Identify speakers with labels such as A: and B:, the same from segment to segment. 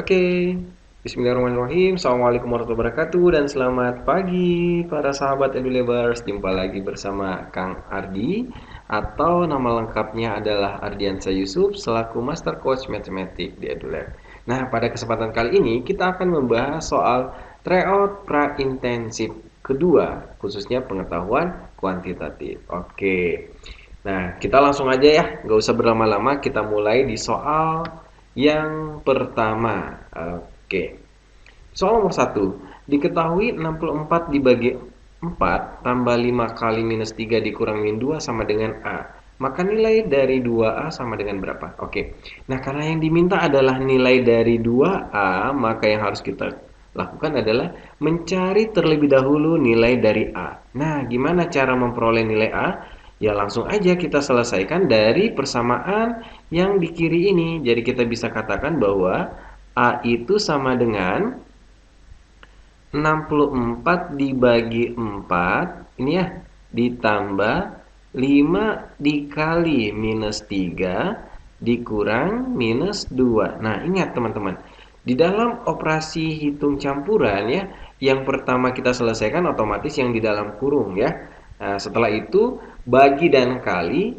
A: Oke, Bismillahirrahmanirrahim. Assalamualaikum warahmatullahi wabarakatuh dan selamat pagi para sahabat EduLabers. Jumpa lagi bersama Kang Ardi atau nama lengkapnya adalah Ardiansa Yusuf selaku Master Coach Matematik di EduLab. Nah, pada kesempatan kali ini kita akan membahas soal tryout pra-intensif kedua, khususnya pengetahuan kuantitatif. Oke, nah kita langsung aja ya, nggak usah berlama-lama, kita mulai di soal yang pertama. Oke. Soal nomor 1. Diketahui 64 dibagi 4 tambah 5 kali minus 3 dikurang min 2 sama dengan A. Maka nilai dari 2A sama dengan berapa? Oke. Nah, karena yang diminta adalah nilai dari 2A, maka yang harus kita lakukan adalah mencari terlebih dahulu nilai dari A. Nah, gimana cara memperoleh nilai A? Ya langsung aja kita selesaikan dari persamaan yang di kiri ini. Jadi kita bisa katakan bahwa A itu sama dengan 64 dibagi 4 ini ya, ditambah 5 dikali minus 3 dikurang minus 2. Nah, ingat teman-teman, di dalam operasi hitung campuran ya, yang pertama kita selesaikan otomatis yang di dalam kurung ya. Nah, setelah itu bagi dan kali,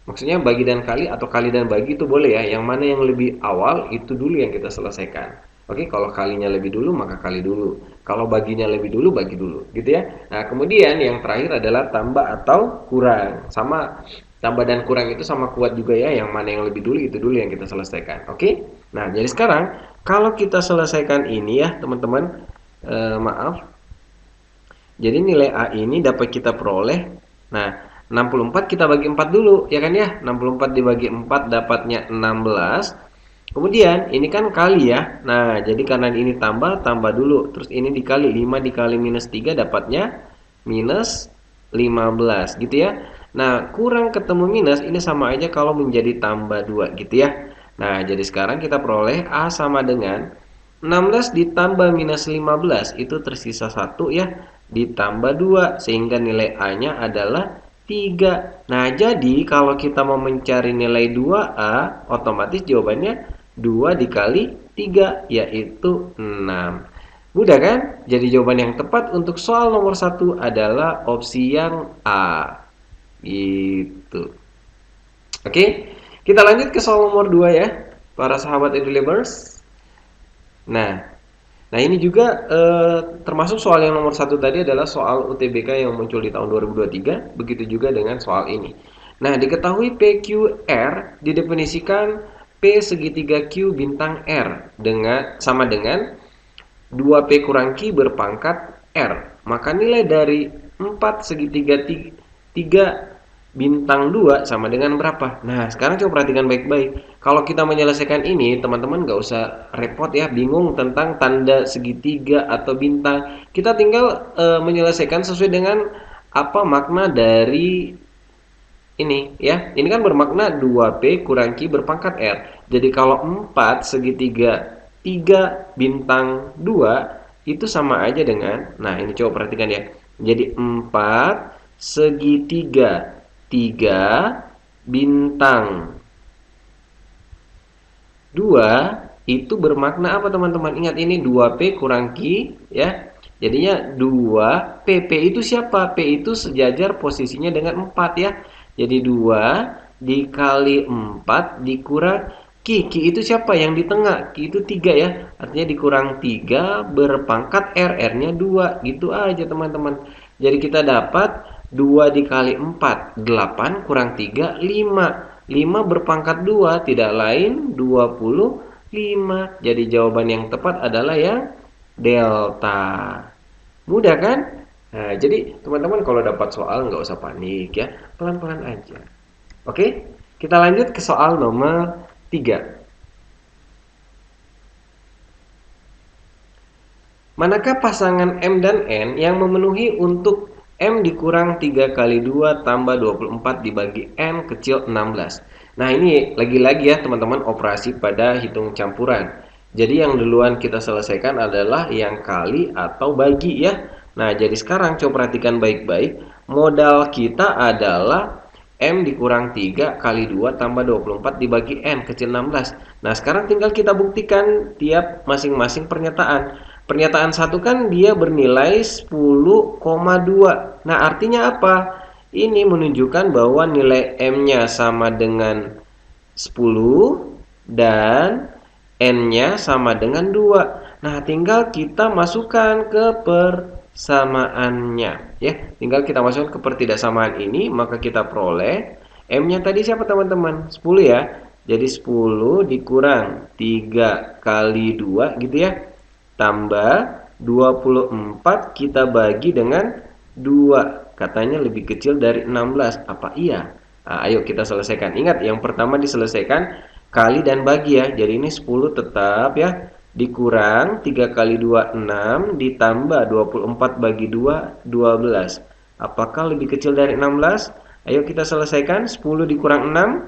A: maksudnya bagi dan kali atau kali dan bagi itu boleh ya. Yang mana yang lebih awal itu dulu yang kita selesaikan. Oke, kalau kalinya lebih dulu maka kali dulu. Kalau baginya lebih dulu bagi dulu, gitu ya. Nah, kemudian yang terakhir adalah tambah atau kurang. Sama tambah dan kurang itu sama kuat juga ya. Yang mana yang lebih dulu itu dulu yang kita selesaikan. Oke. Nah, jadi sekarang kalau kita selesaikan ini ya, teman-teman, maaf. Jadi nilai A ini dapat kita peroleh. Nah, 64 kita bagi 4 dulu, ya kan ya? 64 dibagi 4 dapatnya 16. Kemudian ini kan kali ya. Nah, jadi karena ini tambah dulu. Terus ini dikali 5 dikali minus 3 dapatnya minus 15 gitu ya. Nah, kurang ketemu minus ini sama aja kalau menjadi tambah 2 gitu ya. Nah, jadi sekarang kita peroleh A sama dengan 16 ditambah minus 15 itu tersisa 1 ya, ditambah 2 sehingga nilai A-nya adalah 3. Nah, jadi kalau kita mau mencari nilai 2A, otomatis jawabannya 2 dikali 3 yaitu 6. Mudah kan? Jadi jawaban yang tepat untuk soal nomor 1 adalah opsi yang A. Gitu. Oke, kita lanjut ke soal nomor 2 ya, para sahabat EduLabers. Nah, ini juga termasuk soal yang nomor 1 tadi adalah soal UTBK yang muncul di tahun 2023. Begitu juga dengan soal ini. Nah, diketahui PQR didefinisikan P segitiga Q bintang R sama dengan 2P kurang Q berpangkat R. Maka nilai dari 4 segitiga 3 bintang 2 sama dengan berapa? Nah, sekarang coba perhatikan baik-baik. Kalau kita menyelesaikan ini, teman-teman nggak usah repot ya, bingung tentang tanda segitiga atau bintang. Kita tinggal menyelesaikan sesuai dengan apa makna dari ini ya. Ini kan bermakna 2P kurang Q berpangkat R. Jadi kalau 4 segitiga 3 bintang 2 itu sama aja dengan, nah ini coba perhatikan ya. Jadi 4 segitiga 3 bintang 2 itu bermakna apa teman-teman? Ingat ini 2P kurang Q ya. Jadinya 2 P itu siapa? P itu sejajar posisinya dengan 4 ya. Jadi 2 dikali 4 dikurang Q. Q itu siapa? Yang di tengah. Q itu 3 ya. Artinya dikurang 3 berpangkat R. R-nya 2. Gitu aja teman-teman. Jadi kita dapat 2 dikali 4, 8 kurang 3, 5. 5 berpangkat 2, tidak lain 25. Jadi jawaban yang tepat adalah yang delta. Mudah kan? Nah, jadi teman-teman kalau dapat soal nggak usah panik ya. Pelan-pelan aja. Oke? Kita lanjut ke soal nomor 3. Manakah pasangan M dan N yang memenuhi untuk M dikurang 3 kali 2 tambah 24 dibagi N kecil 16. Nah, ini lagi-lagi ya teman-teman operasi pada hitung campuran. Jadi yang duluan kita selesaikan adalah yang kali atau bagi ya. Nah, jadi sekarang coba perhatikan baik-baik. Modal kita adalah M dikurang 3 kali 2 tambah 24 dibagi N kecil 16. Nah, sekarang tinggal kita buktikan tiap masing-masing pernyataan. Pernyataan satu kan dia bernilai 10,2. Nah, artinya apa? Ini menunjukkan bahwa nilai M-nya sama dengan 10 dan N-nya sama dengan 2. Nah, tinggal kita masukkan ke persamaannya. Ya, tinggal kita masukkan ke pertidaksamaan ini, maka kita peroleh M-nya tadi siapa teman-teman? 10 ya. Jadi 10 dikurang 3 kali 2 gitu ya. Tambah 24 kita bagi dengan 2. Katanya lebih kecil dari 16. Apa iya? Nah, ayo kita selesaikan. Ingat, yang pertama diselesaikan kali dan bagi ya. Jadi ini 10 tetap ya. Dikurang 3 kali 2, 6. Ditambah 24 bagi 2, 12. Apakah lebih kecil dari 16? Ayo kita selesaikan. 10 dikurang 6.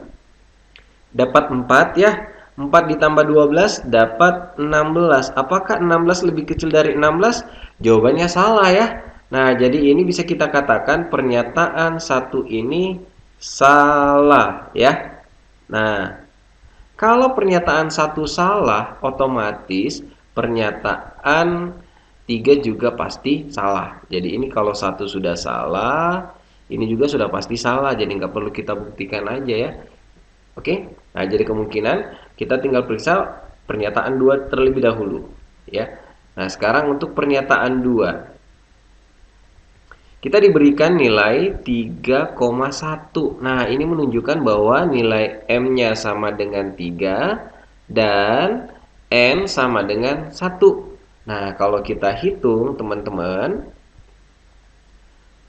A: Dapat 4 ya. 4 ditambah 12 dapat 16. Apakah 16 lebih kecil dari 16? Jawabannya salah ya. Nah, jadi ini bisa kita katakan pernyataan satu ini salah ya. Nah, kalau pernyataan satu salah, otomatis pernyataan 3 juga pasti salah. Jadi ini kalau satu sudah salah, ini juga sudah pasti salah. Jadi nggak perlu kita buktikan aja ya. Oke, nah jadi kemungkinan kita tinggal periksa pernyataan 2 terlebih dahulu ya. Nah, sekarang untuk pernyataan 2 kita diberikan nilai 3,1. Nah, ini menunjukkan bahwa nilai M-nya sama dengan 3 dan N sama dengan 1. Nah, kalau kita hitung teman-teman,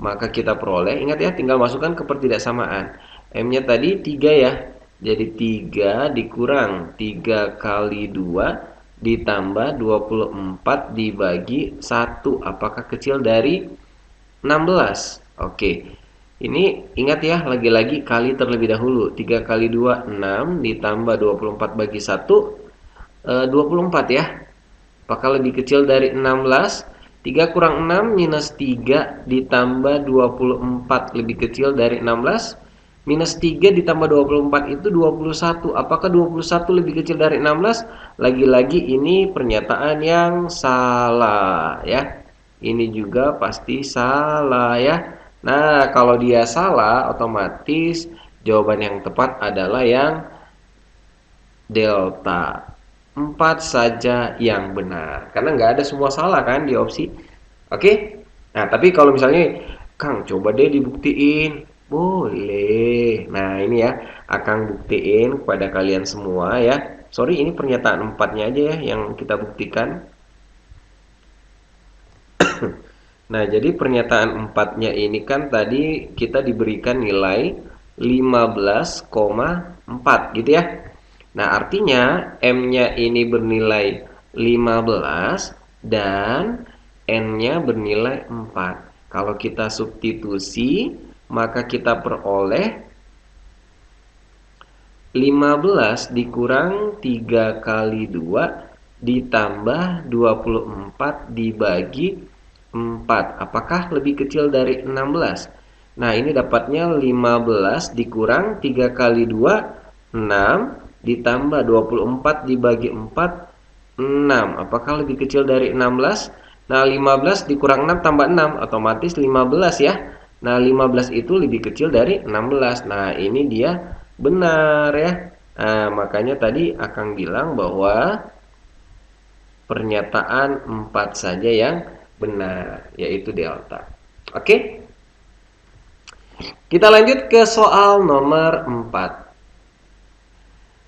A: maka kita peroleh, ingat ya, tinggal masukkan ke pertidaksamaan. M-nya tadi 3 ya. Jadi 3 dikurang 3 kali 2 ditambah 24 dibagi 1. Apakah kecil dari 16? Oke. Ini ingat ya, lagi-lagi kali terlebih dahulu. 3 kali 2, 6 ditambah 24 bagi 1, 24 ya. Apakah lebih kecil dari 16? 3 kurang 6 minus 3 ditambah 24 lebih kecil dari 16? Minus 3 ditambah 24 itu 21. Apakah 21 lebih kecil dari 16? Lagi-lagi ini pernyataan yang salah ya. Ini juga pasti salah ya. Nah, kalau dia salah, otomatis jawaban yang tepat adalah yang delta. 4 saja yang benar. Karena nggak ada semua salah kan di opsi. Oke? Nah, tapi kalau misalnya, Kang, coba deh dibuktiin. Boleh. Nah, ini ya, Akang buktiin kepada kalian semua ya. Sorry, ini pernyataan 4-nya aja ya yang kita buktikan. Nah, jadi pernyataan 4-nya ini kan tadi kita diberikan nilai 15,4 gitu ya. Nah, artinya M-nya ini bernilai 15 dan N-nya bernilai 4. Kalau kita substitusi, maka kita peroleh 15 dikurang 3 kali 2 ditambah 24 dibagi 4. Apakah lebih kecil dari 16? Nah, ini dapatnya 15 dikurang 3 kali 2, 6 ditambah 24 dibagi 4, 6. Apakah lebih kecil dari 16? Nah, 15 dikurang 6 tambah 6, otomatis 15 ya. Nah, 15 itu lebih kecil dari 16. Nah, ini dia benar ya. Nah, makanya tadi Akang bilang bahwa pernyataan 4 saja yang benar, yaitu delta. Oke? Kita lanjut ke soal nomor 4.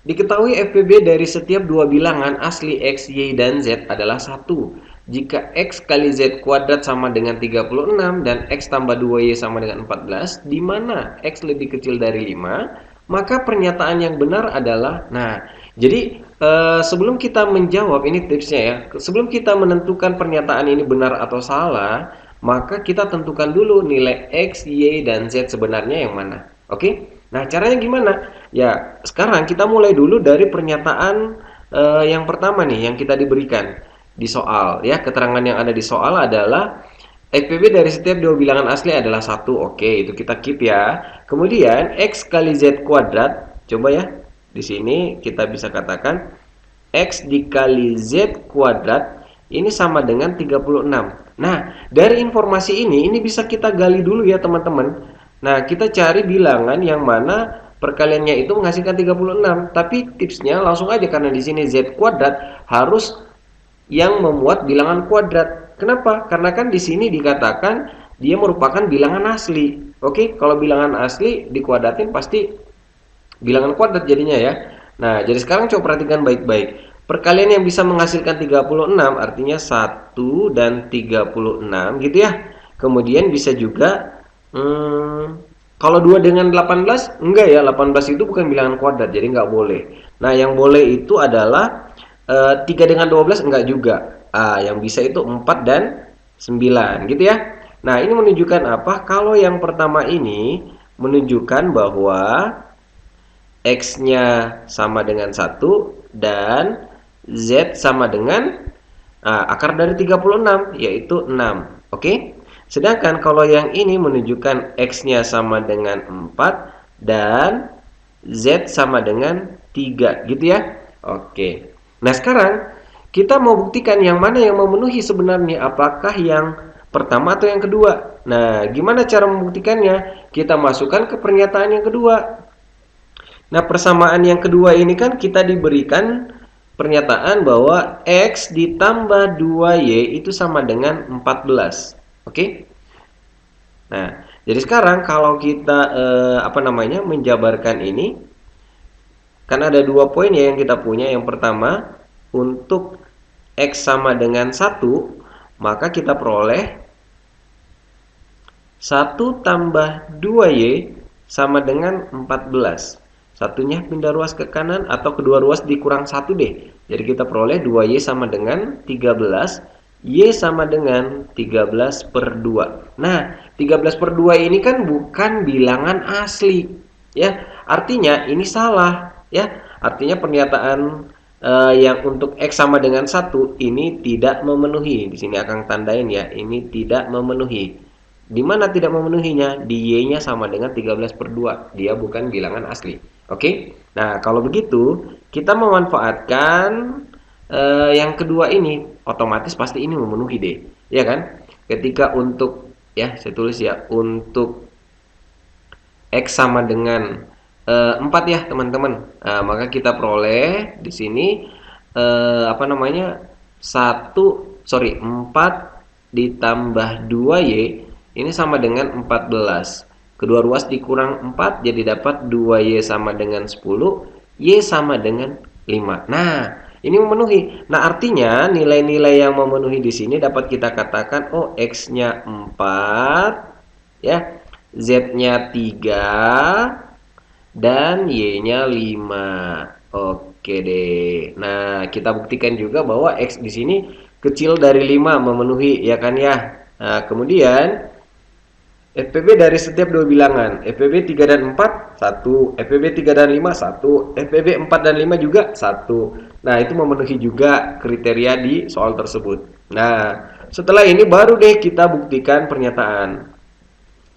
A: Diketahui FPB dari setiap dua bilangan asli X, Y, dan Z adalah 1. Jika X kali Z kuadrat sama dengan 36 dan X tambah 2Y sama dengan 14, di mana X lebih kecil dari 5, maka pernyataan yang benar adalah, nah, jadi sebelum kita menjawab, ini tipsnya ya, sebelum kita menentukan pernyataan ini benar atau salah, maka kita tentukan dulu nilai X, Y, dan Z sebenarnya yang mana. Oke? Nah, caranya gimana? Ya, sekarang kita mulai dulu dari pernyataan yang pertama nih, yang kita diberikan di soal. Ya, keterangan yang ada di soal adalah FPB dari setiap dua bilangan asli adalah 1. Oke, itu kita keep ya. Kemudian X kali Z kuadrat. Coba ya. Di sini kita bisa katakan X dikali Z kuadrat ini sama dengan 36. Nah, dari informasi ini bisa kita gali dulu ya teman-teman. Nah, kita cari bilangan yang mana perkaliannya itu menghasilkan 36. Tapi tipsnya langsung aja, karena di sini Z kuadrat harus yang memuat bilangan kuadrat. Kenapa? Karena kan di sini dikatakan dia merupakan bilangan asli. Oke, kalau bilangan asli dikuadratin pasti bilangan kuadrat jadinya ya. Nah, jadi sekarang coba perhatikan baik-baik. Perkalian yang bisa menghasilkan 36 artinya 1 dan 36 gitu ya. Kemudian bisa juga kalau 2 dengan 18 enggak ya, 18 itu bukan bilangan kuadrat jadi nggak boleh. Nah, yang boleh itu adalah 3 dengan 12 enggak juga. Yang bisa itu 4 dan 9 gitu ya. Nah, ini menunjukkan apa? Kalau yang pertama ini menunjukkan bahwa X-nya sama dengan 1 dan Z sama dengan akar dari 36 yaitu 6. Oke? Sedangkan kalau yang ini menunjukkan X-nya sama dengan 4 dan Z sama dengan 3 gitu ya. Oke. Nah, sekarang kita mau buktikan yang mana yang memenuhi sebenarnya, apakah yang pertama atau yang kedua. Nah, gimana cara membuktikannya? Kita masukkan ke pernyataan yang kedua. Nah, persamaan yang kedua ini kan kita diberikan pernyataan bahwa X ditambah 2Y itu sama dengan 14. Oke? Nah, jadi sekarang kalau kita menjabarkan ini, kan ada 2 poin ya yang kita punya. Yang pertama, untuk X sama dengan 1, maka kita peroleh 1 tambah 2Y sama dengan 14. Satunya pindah ruas ke kanan atau kedua ruas dikurang 1 deh. Jadi kita peroleh 2Y sama dengan 13. Y sama dengan 13 per 2. Nah, 13 per 2 ini kan bukan bilangan asli. Ya, artinya ini salah. Ya, artinya pernyataan yang untuk X sama dengan 1 ini tidak memenuhi. Di sini akan tandain ya, ini tidak memenuhi. Di mana tidak memenuhinya? Di Y-nya sama dengan 13 per 2. Dia bukan bilangan asli. Oke? Nah, kalau begitu, kita memanfaatkan yang kedua ini. Otomatis pasti ini memenuhi deh. Ya kan? Ketika untuk, ya saya tulis ya, untuk X sama dengan 4 ya teman-teman. Nah, maka kita peroleh di sini 4 ditambah 2Y ini sama dengan 14. Kedua ruas dikurang 4 jadi dapat 2Y sama dengan 10, Y sama dengan 5. Nah, ini memenuhi. Nah, artinya nilai-nilai yang memenuhi di sini dapat kita katakan X-nya 4 ya, Z-nya 3 dan Y-nya 5. Oke deh. Nah, kita buktikan juga bahwa X di sini kecil dari 5 memenuhi ya kan ya. Nah, kemudian FPB dari setiap dua bilangan. FPB 3 dan 4, 1. FPB 3 dan 5, 1. FPB 4 dan 5 juga 1. Nah, itu memenuhi juga kriteria di soal tersebut. Nah, setelah ini baru deh kita buktikan pernyataan.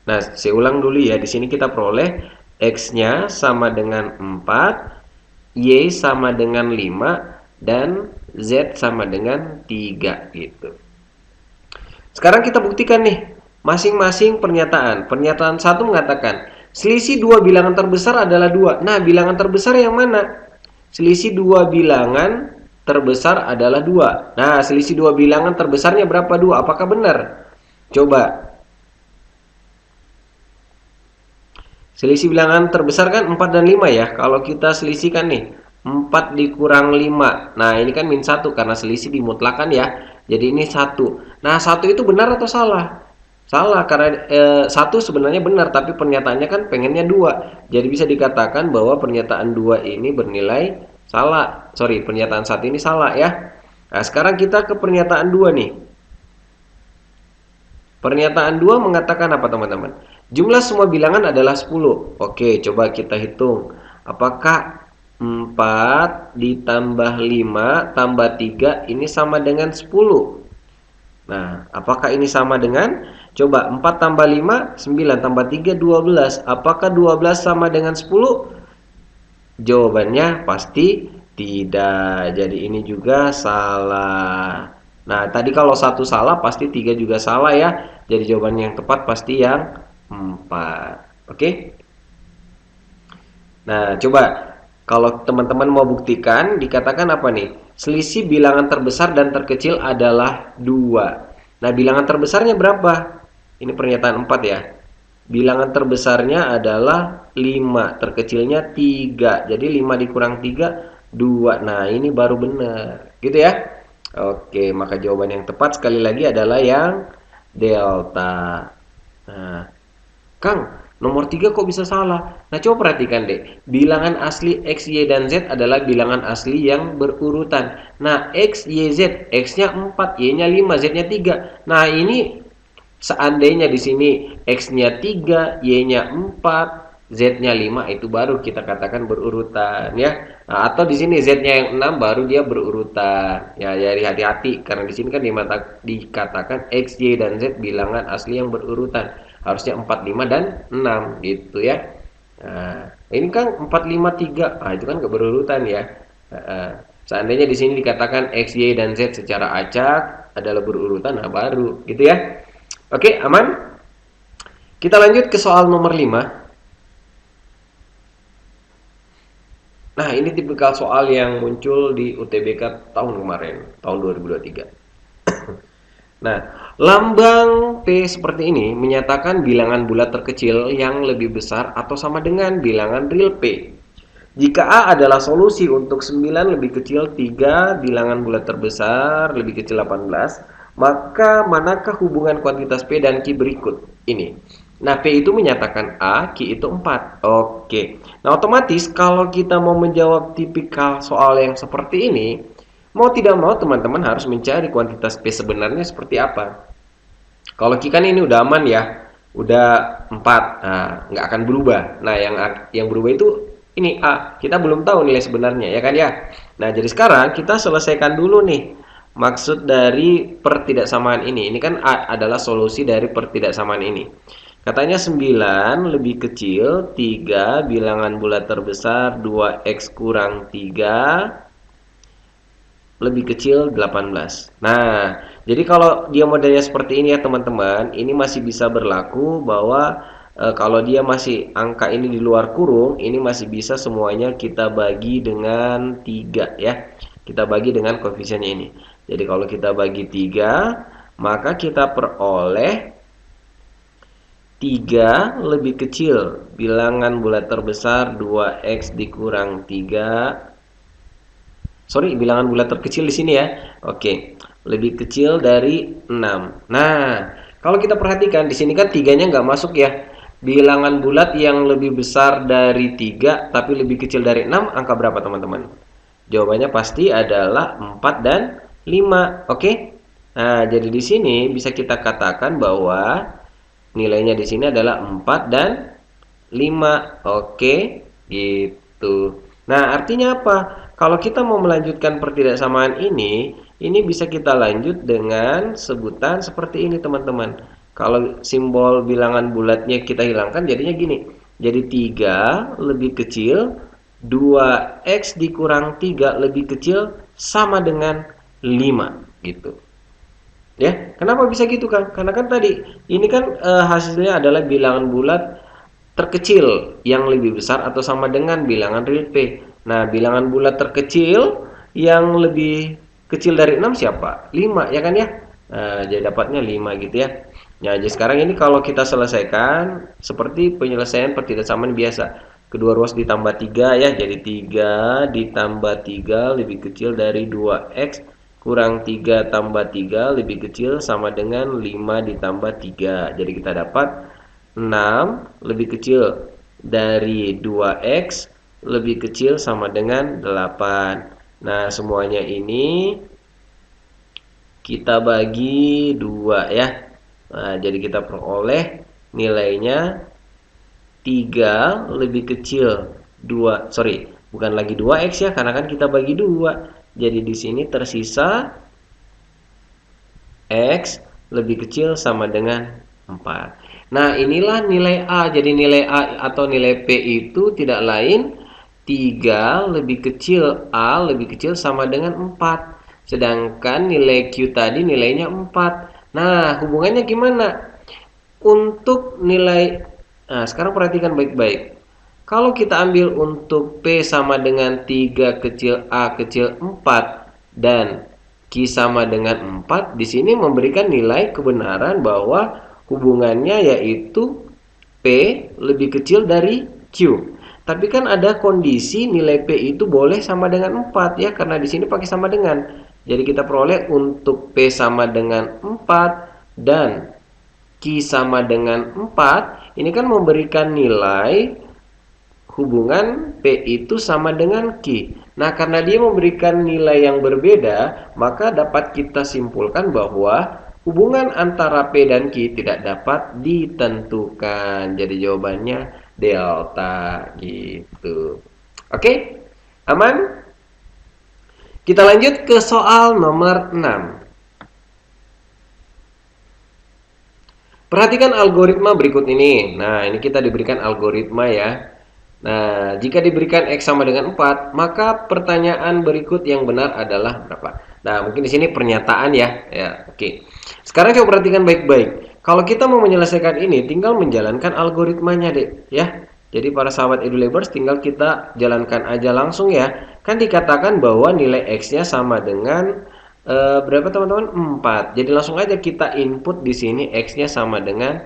A: Nah, saya ulang dulu ya. Di sini kita peroleh X-nya sama dengan 4, Y sama dengan 5, dan Z sama dengan 3 gitu. Sekarang kita buktikan nih masing-masing pernyataan. Pernyataan 1 mengatakan selisih dua bilangan terbesar adalah 2. Nah, bilangan terbesar yang mana? Selisih dua bilangan terbesar adalah 2. Nah, selisih dua bilangan terbesarnya berapa? 2. Apakah benar? Coba. Selisih bilangan terbesar kan 4 dan 5 ya. Kalau kita selisihkan nih 4 dikurang 5. Nah, ini kan min 1 karena selisih dimutlakan ya. Jadi ini 1. Nah, 1 itu benar atau salah? Salah, karena 1 sebenarnya benar, tapi pernyataannya kan pengennya 2. Jadi bisa dikatakan bahwa pernyataan 2 ini bernilai salah. Sorry, pernyataan 1 ini salah ya. Nah, sekarang kita ke pernyataan 2 nih. Pernyataan 2 mengatakan apa teman-teman? Jumlah semua bilangan adalah 10. Oke, coba kita hitung. Apakah 4 ditambah 5 tambah 3 ini sama dengan 10? Nah, apakah ini sama dengan? Coba 4 tambah 5, 9 tambah 3, 12. Apakah 12 sama dengan 10? Jawabannya pasti tidak. Jadi ini juga salah. Nah, tadi kalau satu salah pasti tiga juga salah ya. Jadi jawaban yang tepat pasti yang 4. Oke? Nah, coba kalau teman-teman mau buktikan, dikatakan apa nih? Selisih bilangan terbesar dan terkecil adalah 2. Nah, bilangan terbesarnya berapa? Ini pernyataan 4 ya. Bilangan terbesarnya adalah 5, terkecilnya 3. Jadi 5 dikurang 3, 2. Nah, ini baru benar. Gitu ya. Oke, maka jawaban yang tepat sekali lagi adalah yang delta. Nah, Kang, nomor 3 kok bisa salah? Nah, coba perhatikan deh. Bilangan asli X, Y, dan Z adalah bilangan asli yang berurutan. Nah, X, Y, Z. X-nya 4, Y-nya 5, Z-nya 3. Nah, ini seandainya di sini X-nya 3, Y-nya 4, Z-nya 5, itu baru kita katakan berurutan ya. Nah, atau di sini Z-nya yang 6 baru dia berurutan. Ya, jadi hati-hati karena di sini kan dikatakan X, Y, dan Z bilangan asli yang berurutan. Harusnya 4, 5, dan 6 gitu ya. Nah, ini kan 4, 5, 3. Ah, itu kan nggak berurutan ya. Seandainya di sini dikatakan X, Y, dan Z secara acak adalah berurutan, nah baru gitu ya. Oke, aman? Kita lanjut ke soal nomor 5. Nah, ini tipikal soal yang muncul di UTBK tahun kemarin, tahun 2023. Nah, lambang P seperti ini menyatakan bilangan bulat terkecil yang lebih besar atau sama dengan bilangan real P. Jika A adalah solusi untuk 9 lebih kecil 3 bilangan bulat terbesar lebih kecil 18, maka manakah hubungan kuantitas P dan Q berikut ini? Nah, P itu menyatakan A, Q itu 4. Oke. Nah, otomatis kalau kita mau menjawab tipikal soal yang seperti ini, mau tidak mau teman-teman harus mencari kuantitas P sebenarnya seperti apa. Kalau Q kan ini udah aman ya, udah 4, nah, nggak akan berubah. Nah, yang berubah itu ini A, kita belum tahu nilai sebenarnya ya kan ya. Nah, jadi sekarang kita selesaikan dulu nih maksud dari pertidaksamaan ini. Ini kan A adalah solusi dari pertidaksamaan ini. Katanya 9 lebih kecil 3 bilangan bulat terbesar 2x kurang 3 lebih kecil 18. Nah, jadi kalau dia modelnya seperti ini ya teman-teman, ini masih bisa berlaku bahwa kalau dia masih angka ini di luar kurung, ini masih bisa semuanya kita bagi dengan 3 ya. Kita bagi dengan koefisiennya ini. Jadi kalau kita bagi 3, maka kita peroleh 3 lebih kecil bilangan bulat terbesar 2x dikurang 3. Sorry, bilangan bulat terkecil di sini ya. Oke, lebih kecil dari 6. Nah, kalau kita perhatikan di sini kan 3-nya nggak masuk ya. Bilangan bulat yang lebih besar dari 3 tapi lebih kecil dari 6, angka berapa teman-teman? Jawabannya pasti adalah 4 dan 5. Oke? Nah, jadi di sini bisa kita katakan bahwa nilainya di sini adalah 4 dan 5. Oke, gitu. Nah, artinya apa? Kalau kita mau melanjutkan pertidaksamaan ini bisa kita lanjut dengan sebutan seperti ini, teman-teman. Kalau simbol bilangan bulatnya kita hilangkan, jadinya gini. Jadi 3 lebih kecil, 2x dikurang 3 lebih kecil sama dengan 5, gitu. Ya, kenapa bisa gitu kan? Karena kan tadi ini kan hasilnya adalah bilangan bulat terkecil yang lebih besar atau sama dengan bilangan real P. Nah, bilangan bulat terkecil yang lebih kecil dari 6 siapa? 5 ya kan ya? Nah, jadi dapatnya 5 gitu ya. Nah, jadi sekarang ini kalau kita selesaikan seperti penyelesaian pertidaksamaan biasa. Kedua ruas ditambah 3 ya, jadi 3 ditambah 3 lebih kecil dari 2x kurang 3 tambah 3 lebih kecil sama dengan 5 ditambah 3. Jadi kita dapat 6 lebih kecil dari 2x lebih kecil sama dengan 8. Nah, semuanya ini kita bagi 2 ya. Nah, jadi kita peroleh nilainya 3 lebih kecil 2. Sorry, bukan lagi 2x ya, karena kan kita bagi 2. Jadi di sini tersisa X lebih kecil sama dengan 4. Nah, inilah nilai A. Jadi nilai A atau nilai P itu tidak lain 3 lebih kecil A lebih kecil sama dengan 4. Sedangkan nilai Q tadi nilainya 4. Nah, hubungannya gimana? Untuk nilai, nah sekarang perhatikan baik-baik. Kalau kita ambil untuk P sama dengan 3 kecil A kecil 4 dan Q sama dengan 4, di sini memberikan nilai kebenaran bahwa hubungannya yaitu P lebih kecil dari Q. Tapi kan ada kondisi nilai P itu boleh sama dengan 4 ya, karena di sini pakai sama dengan. Jadi kita peroleh untuk P sama dengan 4 dan Q sama dengan 4, ini kan memberikan nilai hubungan P itu sama dengan Q. Nah, karena dia memberikan nilai yang berbeda, maka dapat kita simpulkan bahwa hubungan antara P dan Q tidak dapat ditentukan. Jadi jawabannya delta gitu. Oke? Aman? Kita lanjut ke soal nomor 6. Perhatikan algoritma berikut ini. Nah, ini kita diberikan algoritma ya. Nah, jika diberikan X sama dengan 4, maka pertanyaan berikut yang benar adalah berapa? Nah, mungkin di sini pernyataan ya. Ya, oke. Sekarang coba perhatikan baik-baik. Kalau kita mau menyelesaikan ini, tinggal menjalankan algoritmanya, Dek, ya. Jadi para sahabat edulabers tinggal kita jalankan aja langsung ya. Kan dikatakan bahwa nilai X-nya sama dengan berapa teman-teman? 4. Jadi langsung aja kita input di sini X-nya sama dengan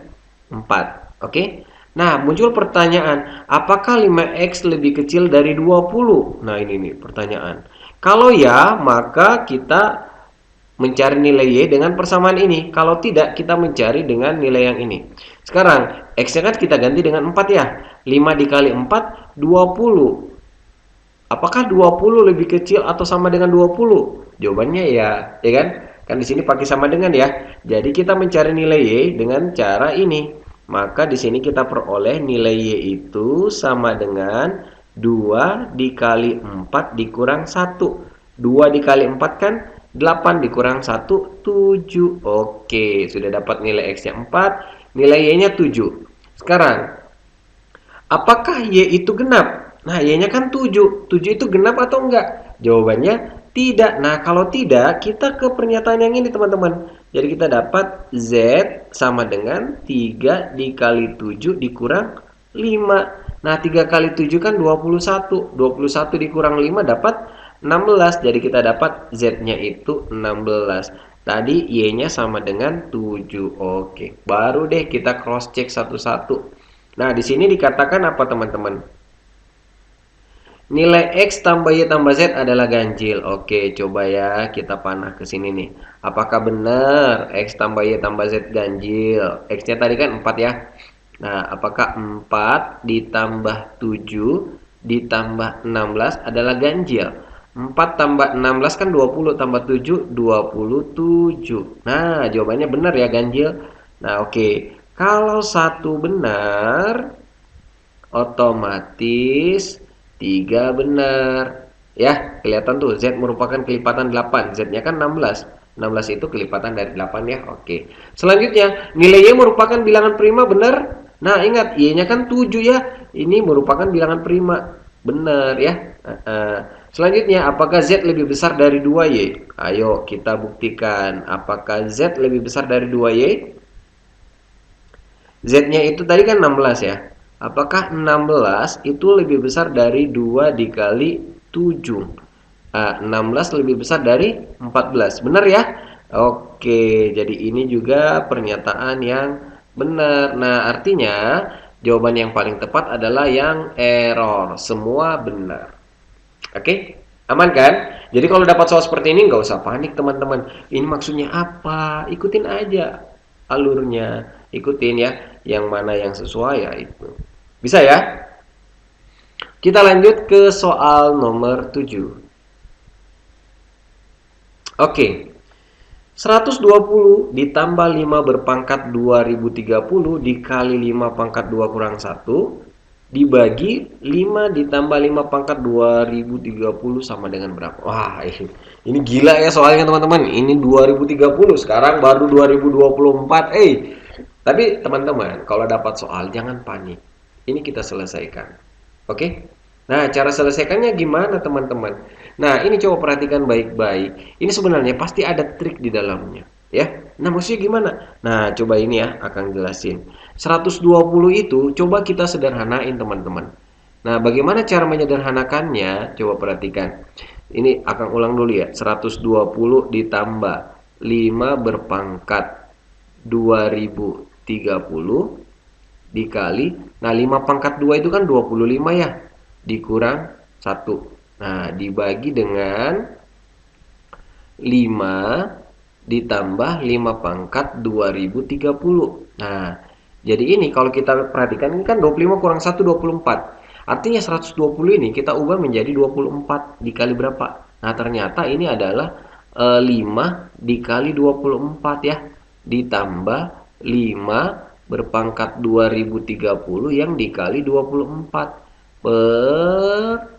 A: 4. Oke? Nah, muncul pertanyaan, apakah 5X lebih kecil dari 20? Nah, ini nih pertanyaan. Kalau ya, maka kita mencari nilai Y dengan persamaan ini. Kalau tidak, kita mencari dengan nilai yang ini. Sekarang, X-nya kan kita ganti dengan 4 ya. 5 dikali 4, 20. Apakah 20 lebih kecil atau sama dengan 20? Jawabannya ya kan? Kan di sini pakai sama dengan ya. Jadi kita mencari nilai Y dengan cara ini. Maka di sini kita peroleh nilai Y itu sama dengan 2 dikali 4 dikurang 1. 2 dikali 4 kan 8 dikurang 1, 7. Oke, sudah dapat nilai X-nya 4, nilai Y-nya 7. Sekarang, apakah Y itu genap? Nah, Y-nya kan 7. 7 itu genap atau enggak? Jawabannya tidak. Nah, kalau tidak, kita ke pernyataan yang ini, teman-teman. Jadi kita dapat Z sama dengan 3 dikali 7 dikurang 5. Nah, 3 kali 7 kan 21. 21 dikurang 5 dapat 16. Jadi kita dapat Z-nya itu 16. Tadi Y-nya sama dengan 7. Oke, baru deh kita cross check satu-satu. Nah, di sini dikatakan apa, teman-teman? Nilai X tambah Y tambah Z adalah ganjil. Oke, coba ya kita panah ke sini nih. Apakah benar X tambah Y tambah Z ganjil? X-nya tadi kan 4 ya. Nah, apakah 4 ditambah 7 ditambah 16 adalah ganjil? 4 tambah 16 kan 20 tambah 7, 27. Nah, jawabannya benar ya, ganjil. Nah, oke. Kalau satu benar, otomatis 3 benar. Ya, kelihatan tuh Z merupakan kelipatan 8. Z-nya kan 16. 16 itu kelipatan dari 8 ya. Oke. Selanjutnya, nilai Y merupakan bilangan prima, benar? Nah, ingat Y-nya kan 7 ya. Ini merupakan bilangan prima. Benar ya. Selanjutnya, apakah Z lebih besar dari 2Y? Ayo kita buktikan. Apakah Z lebih besar dari 2Y? Z-nya itu tadi kan 16 ya. Apakah 16 itu lebih besar dari 2 dikali 7? 16 lebih besar dari 14. Benar ya? Oke, jadi ini juga pernyataan yang benar. Nah, artinya jawaban yang paling tepat adalah yang error. Semua benar. Oke? Aman kan? Jadi kalau dapat soal seperti ini nggak usah panik, teman-teman. Ini maksudnya apa? Ikutin aja alurnya. Ikutin ya. Yang mana yang sesuai ya itu. Bisa ya? Kita lanjut ke soal nomor 7. Oke. 120 ditambah 5 berpangkat 2030 dikali 5 pangkat 2 kurang 1 dibagi 5 ditambah 5 pangkat 2030 sama dengan berapa? Wah, ini gila ya soalnya teman-teman. Ini 2030, sekarang baru 2024. Tapi teman-teman, kalau dapat soal jangan panik. Ini kita selesaikan. Oke? Nah, cara selesaikannya gimana teman-teman? Nah, ini coba perhatikan baik-baik. Ini sebenarnya pasti ada trik di dalamnya, ya. Nah, maksudnya gimana? Nah, coba ini ya, akan jelasin. 120 itu coba kita sederhanain teman-teman. Nah, bagaimana cara menyederhanakannya? Coba perhatikan. Ini akan ulang dulu ya. 120 ditambah 5 berpangkat 2030 dikali. Nah, 5 pangkat 2 itu kan 25 ya. Dikurang 1. Nah, dibagi dengan 5 ditambah 5 pangkat 2030. Nah, jadi ini kalau kita perhatikan ini kan 25 kurang 1 24. Artinya 120 ini kita ubah menjadi 24 dikali berapa? Nah, ternyata ini adalah 5 dikali 24 ya. Ditambah 5 berpangkat 2030 yang dikali 24 per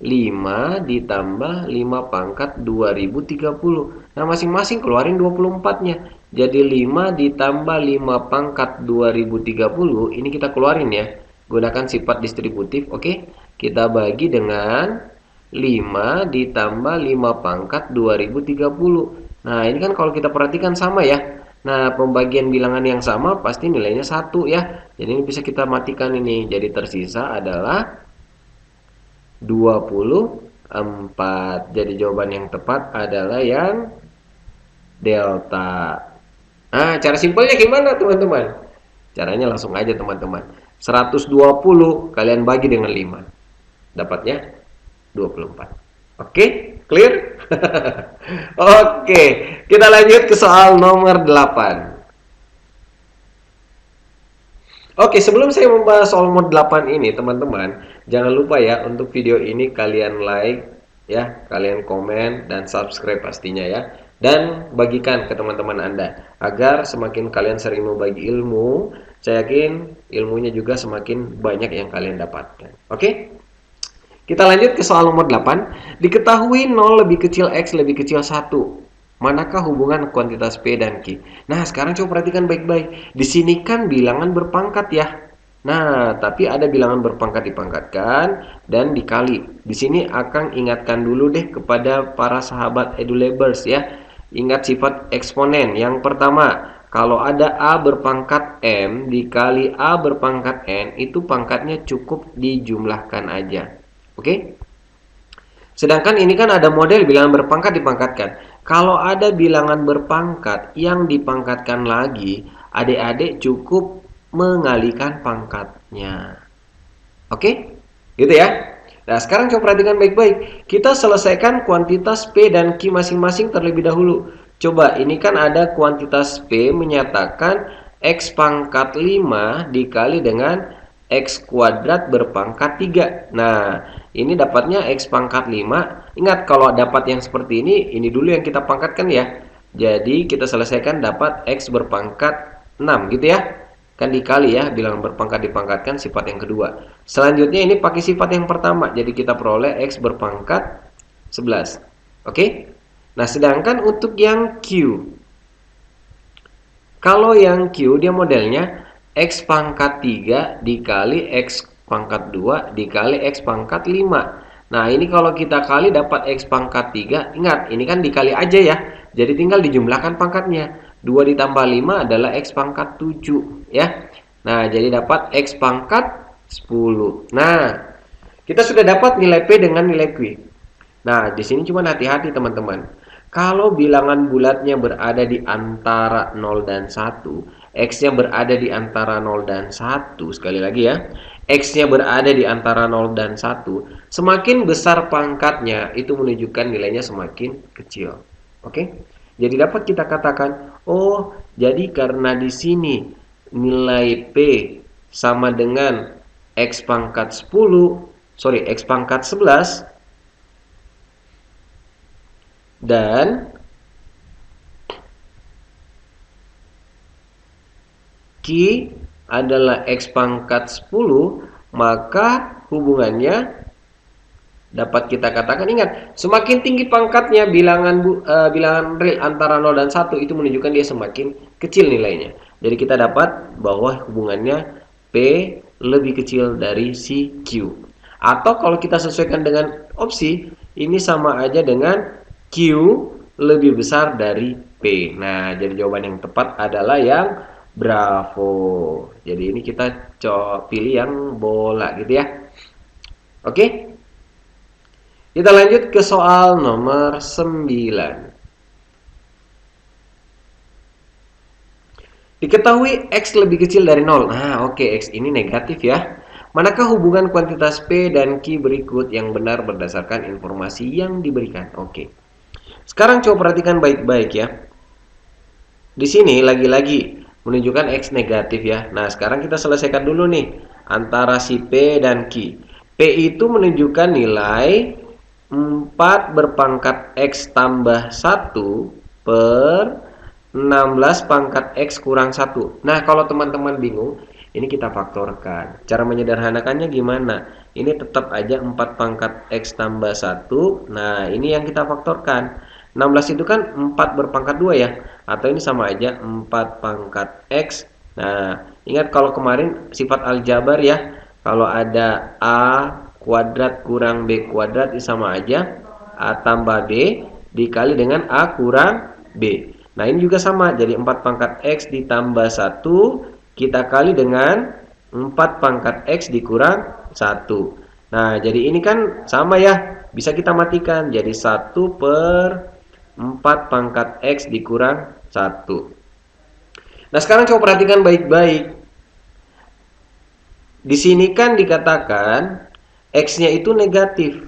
A: 5 ditambah 5 pangkat 2030. Nah, masing-masing keluarin 24-nya. Jadi 5 ditambah 5 pangkat 2030, ini kita keluarin ya. Gunakan sifat distributif, oke? Kita bagi dengan 5 ditambah 5 pangkat 2030. Nah, ini kan kalau kita perhatikan sama ya. Nah, pembagian bilangan yang sama pasti nilainya 1 ya. Jadi ini bisa kita matikan ini. Jadi tersisa adalah 24. Jadi jawaban yang tepat adalah yang delta. Nah, cara simpelnya gimana teman-teman? Caranya langsung aja teman-teman. 120 kalian bagi dengan 5. Dapatnya 24. Oke, clear? Oke, kita lanjut ke soal nomor 8. Oke, sebelum saya membahas soal mod 8 ini, teman-teman, jangan lupa ya untuk video ini kalian like ya, kalian komen dan subscribe pastinya ya. Dan bagikan ke teman-teman Anda agar semakin kalian sering membagi ilmu, saya yakin ilmunya juga semakin banyak yang kalian dapatkan. Oke? Kita lanjut ke soal nomor 8. Diketahui 0 lebih kecil X lebih kecil 1. Manakah hubungan kuantitas P dan Q? Nah, sekarang coba perhatikan baik-baik. Di sini kan bilangan berpangkat ya. Nah, tapi ada bilangan berpangkat dipangkatkan dan dikali. Di sini akan ingatkan dulu deh kepada para sahabat edulabers ya. Ingat sifat eksponen. Yang pertama, kalau ada A berpangkat M dikali A berpangkat N, itu pangkatnya cukup dijumlahkan aja. Oke? Sedangkan ini kan ada model bilangan berpangkat dipangkatkan. Kalau ada bilangan berpangkat yang dipangkatkan lagi, adik-adik cukup mengalihkan pangkatnya. Oke? Gitu ya. Nah, sekarang coba perhatikan baik-baik. Kita selesaikan kuantitas P dan Q masing-masing terlebih dahulu. Coba, ini kan ada kuantitas P menyatakan X pangkat 5 dikali dengan X kuadrat berpangkat 3. Nah, ini dapatnya X pangkat 5. Ingat, kalau dapat yang seperti ini dulu yang kita pangkatkan ya. Jadi, kita selesaikan dapat X berpangkat 6 gitu ya. Kan dikali ya, bilangan berpangkat dipangkatkan sifat yang kedua. Selanjutnya ini pakai sifat yang pertama. Jadi kita peroleh X berpangkat 11. Oke? Nah, sedangkan untuk yang Q. Kalau yang Q dia modelnya X pangkat 3 dikali X pangkat 2 dikali X pangkat 5. Nah, ini kalau kita kali dapat X pangkat 3. Ingat, ini kan dikali aja ya. Jadi tinggal dijumlahkan pangkatnya. 2 ditambah 5 adalah X pangkat 7 ya. Nah, jadi dapat X pangkat 10. Nah, kita sudah dapat nilai P dengan nilai Q. Nah, di sini cuma hati-hati teman-teman. Kalau bilangan bulatnya berada di antara 0 dan 1, X-nya berada di antara 0 dan 1, sekali lagi ya. X-nya berada di antara 0 dan 1, semakin besar pangkatnya, itu menunjukkan nilainya semakin kecil. Oke? Jadi dapat kita katakan, oh, jadi karena di sini nilai P sama dengan X pangkat 10, X pangkat 11, dan Q adalah X pangkat 10, maka hubungannya dapat kita katakan, ingat, semakin tinggi pangkatnya bilangan real antara 0 dan 1 itu menunjukkan dia semakin kecil nilainya. Jadi kita dapat bahwa hubungannya P lebih kecil dari si Q. Atau kalau kita sesuaikan dengan opsi, ini sama aja dengan Q lebih besar dari P. Nah, jadi jawaban yang tepat adalah yang Bravo. Jadi ini kita pilih yang bola gitu ya. Oke? Kita lanjut ke soal nomor 9. Diketahui X lebih kecil dari 0. Nah, oke, X ini negatif ya. Manakah hubungan kuantitas P dan Q berikut yang benar berdasarkan informasi yang diberikan? Oke. Sekarang coba perhatikan baik-baik ya. Di sini lagi-lagi menunjukkan X negatif ya. Nah, sekarang kita selesaikan dulu nih antara si P dan Q. P itu menunjukkan nilai 4 berpangkat X tambah 1 per 16 pangkat X kurang 1. Nah, kalau teman-teman bingung, ini kita faktorkan. Cara menyederhanakannya gimana? Ini tetap aja 4 pangkat X tambah 1. Nah, ini yang kita faktorkan. 16 itu kan 4 berpangkat 2 ya. Atau ini sama aja 4 pangkat X. Nah, ingat kalau kemarin sifat aljabar ya. Kalau ada A kuadrat kurang B kuadrat itu sama aja A tambah B dikali dengan A kurang B. Nah, ini juga sama. Jadi 4 pangkat X ditambah 1 kita kali dengan 4 pangkat X dikurang 1. Nah, jadi ini kan sama ya. Bisa kita matikan. Jadi 1 per 4 pangkat X dikurang 1. Nah, sekarang coba perhatikan baik-baik. Di sini kan dikatakan X-nya itu negatif.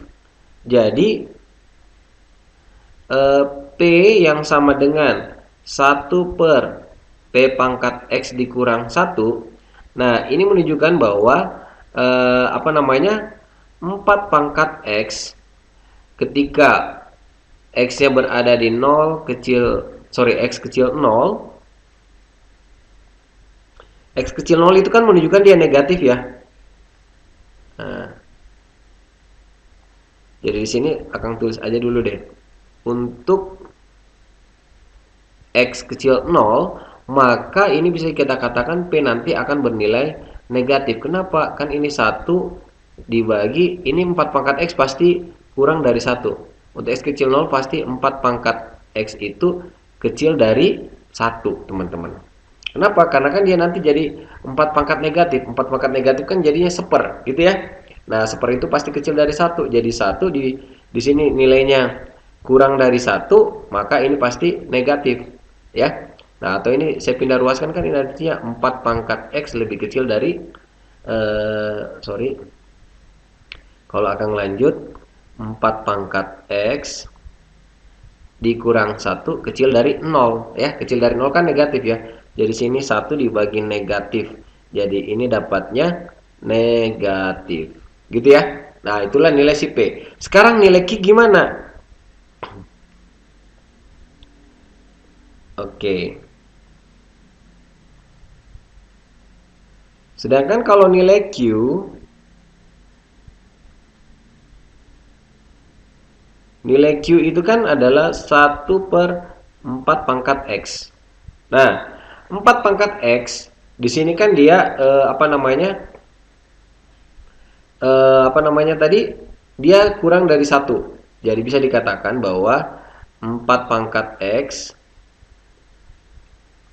A: Jadi P yang sama dengan 1 per P pangkat X dikurang 1. Nah, ini menunjukkan bahwa 4 pangkat X ketika X-nya berada di 0 X kecil 0. X kecil 0 itu kan menunjukkan dia negatif ya. Nah, jadi di sini akan tulis aja dulu deh. Untuk X kecil 0, maka ini bisa kita katakan P nanti akan bernilai negatif. Kenapa? Kan ini 1 dibagi, ini 4 pangkat X pasti kurang dari 1. Untuk X kecil 0 pasti 4 pangkat X itu kecil dari 1, teman-teman. Kenapa? Karena kan dia nanti jadi 4 pangkat negatif. 4 pangkat negatif kan jadinya seper, gitu ya. Nah, seper itu pasti kecil dari 1. Jadi 1 di sini nilainya kurang dari 1, maka ini pasti negatif, ya. Nah, atau ini saya pindah ruaskan kan ini artinya 4 pangkat X lebih kecil dari kalau akan lanjut 4 pangkat X dikurang 1 kecil dari 0 ya. Kecil dari 0 kan negatif ya. Jadi sini 1 dibagi negatif. Jadi ini dapatnya negatif. Gitu ya. Nah, itulah nilai si P. Sekarang nilai Q gimana? Oke. Sedangkan kalau nilai Q itu kan adalah 1 per 4 pangkat X. Nah, 4 pangkat X di sini kan dia tadi dia kurang dari 1. Jadi bisa dikatakan bahwa 4 pangkat X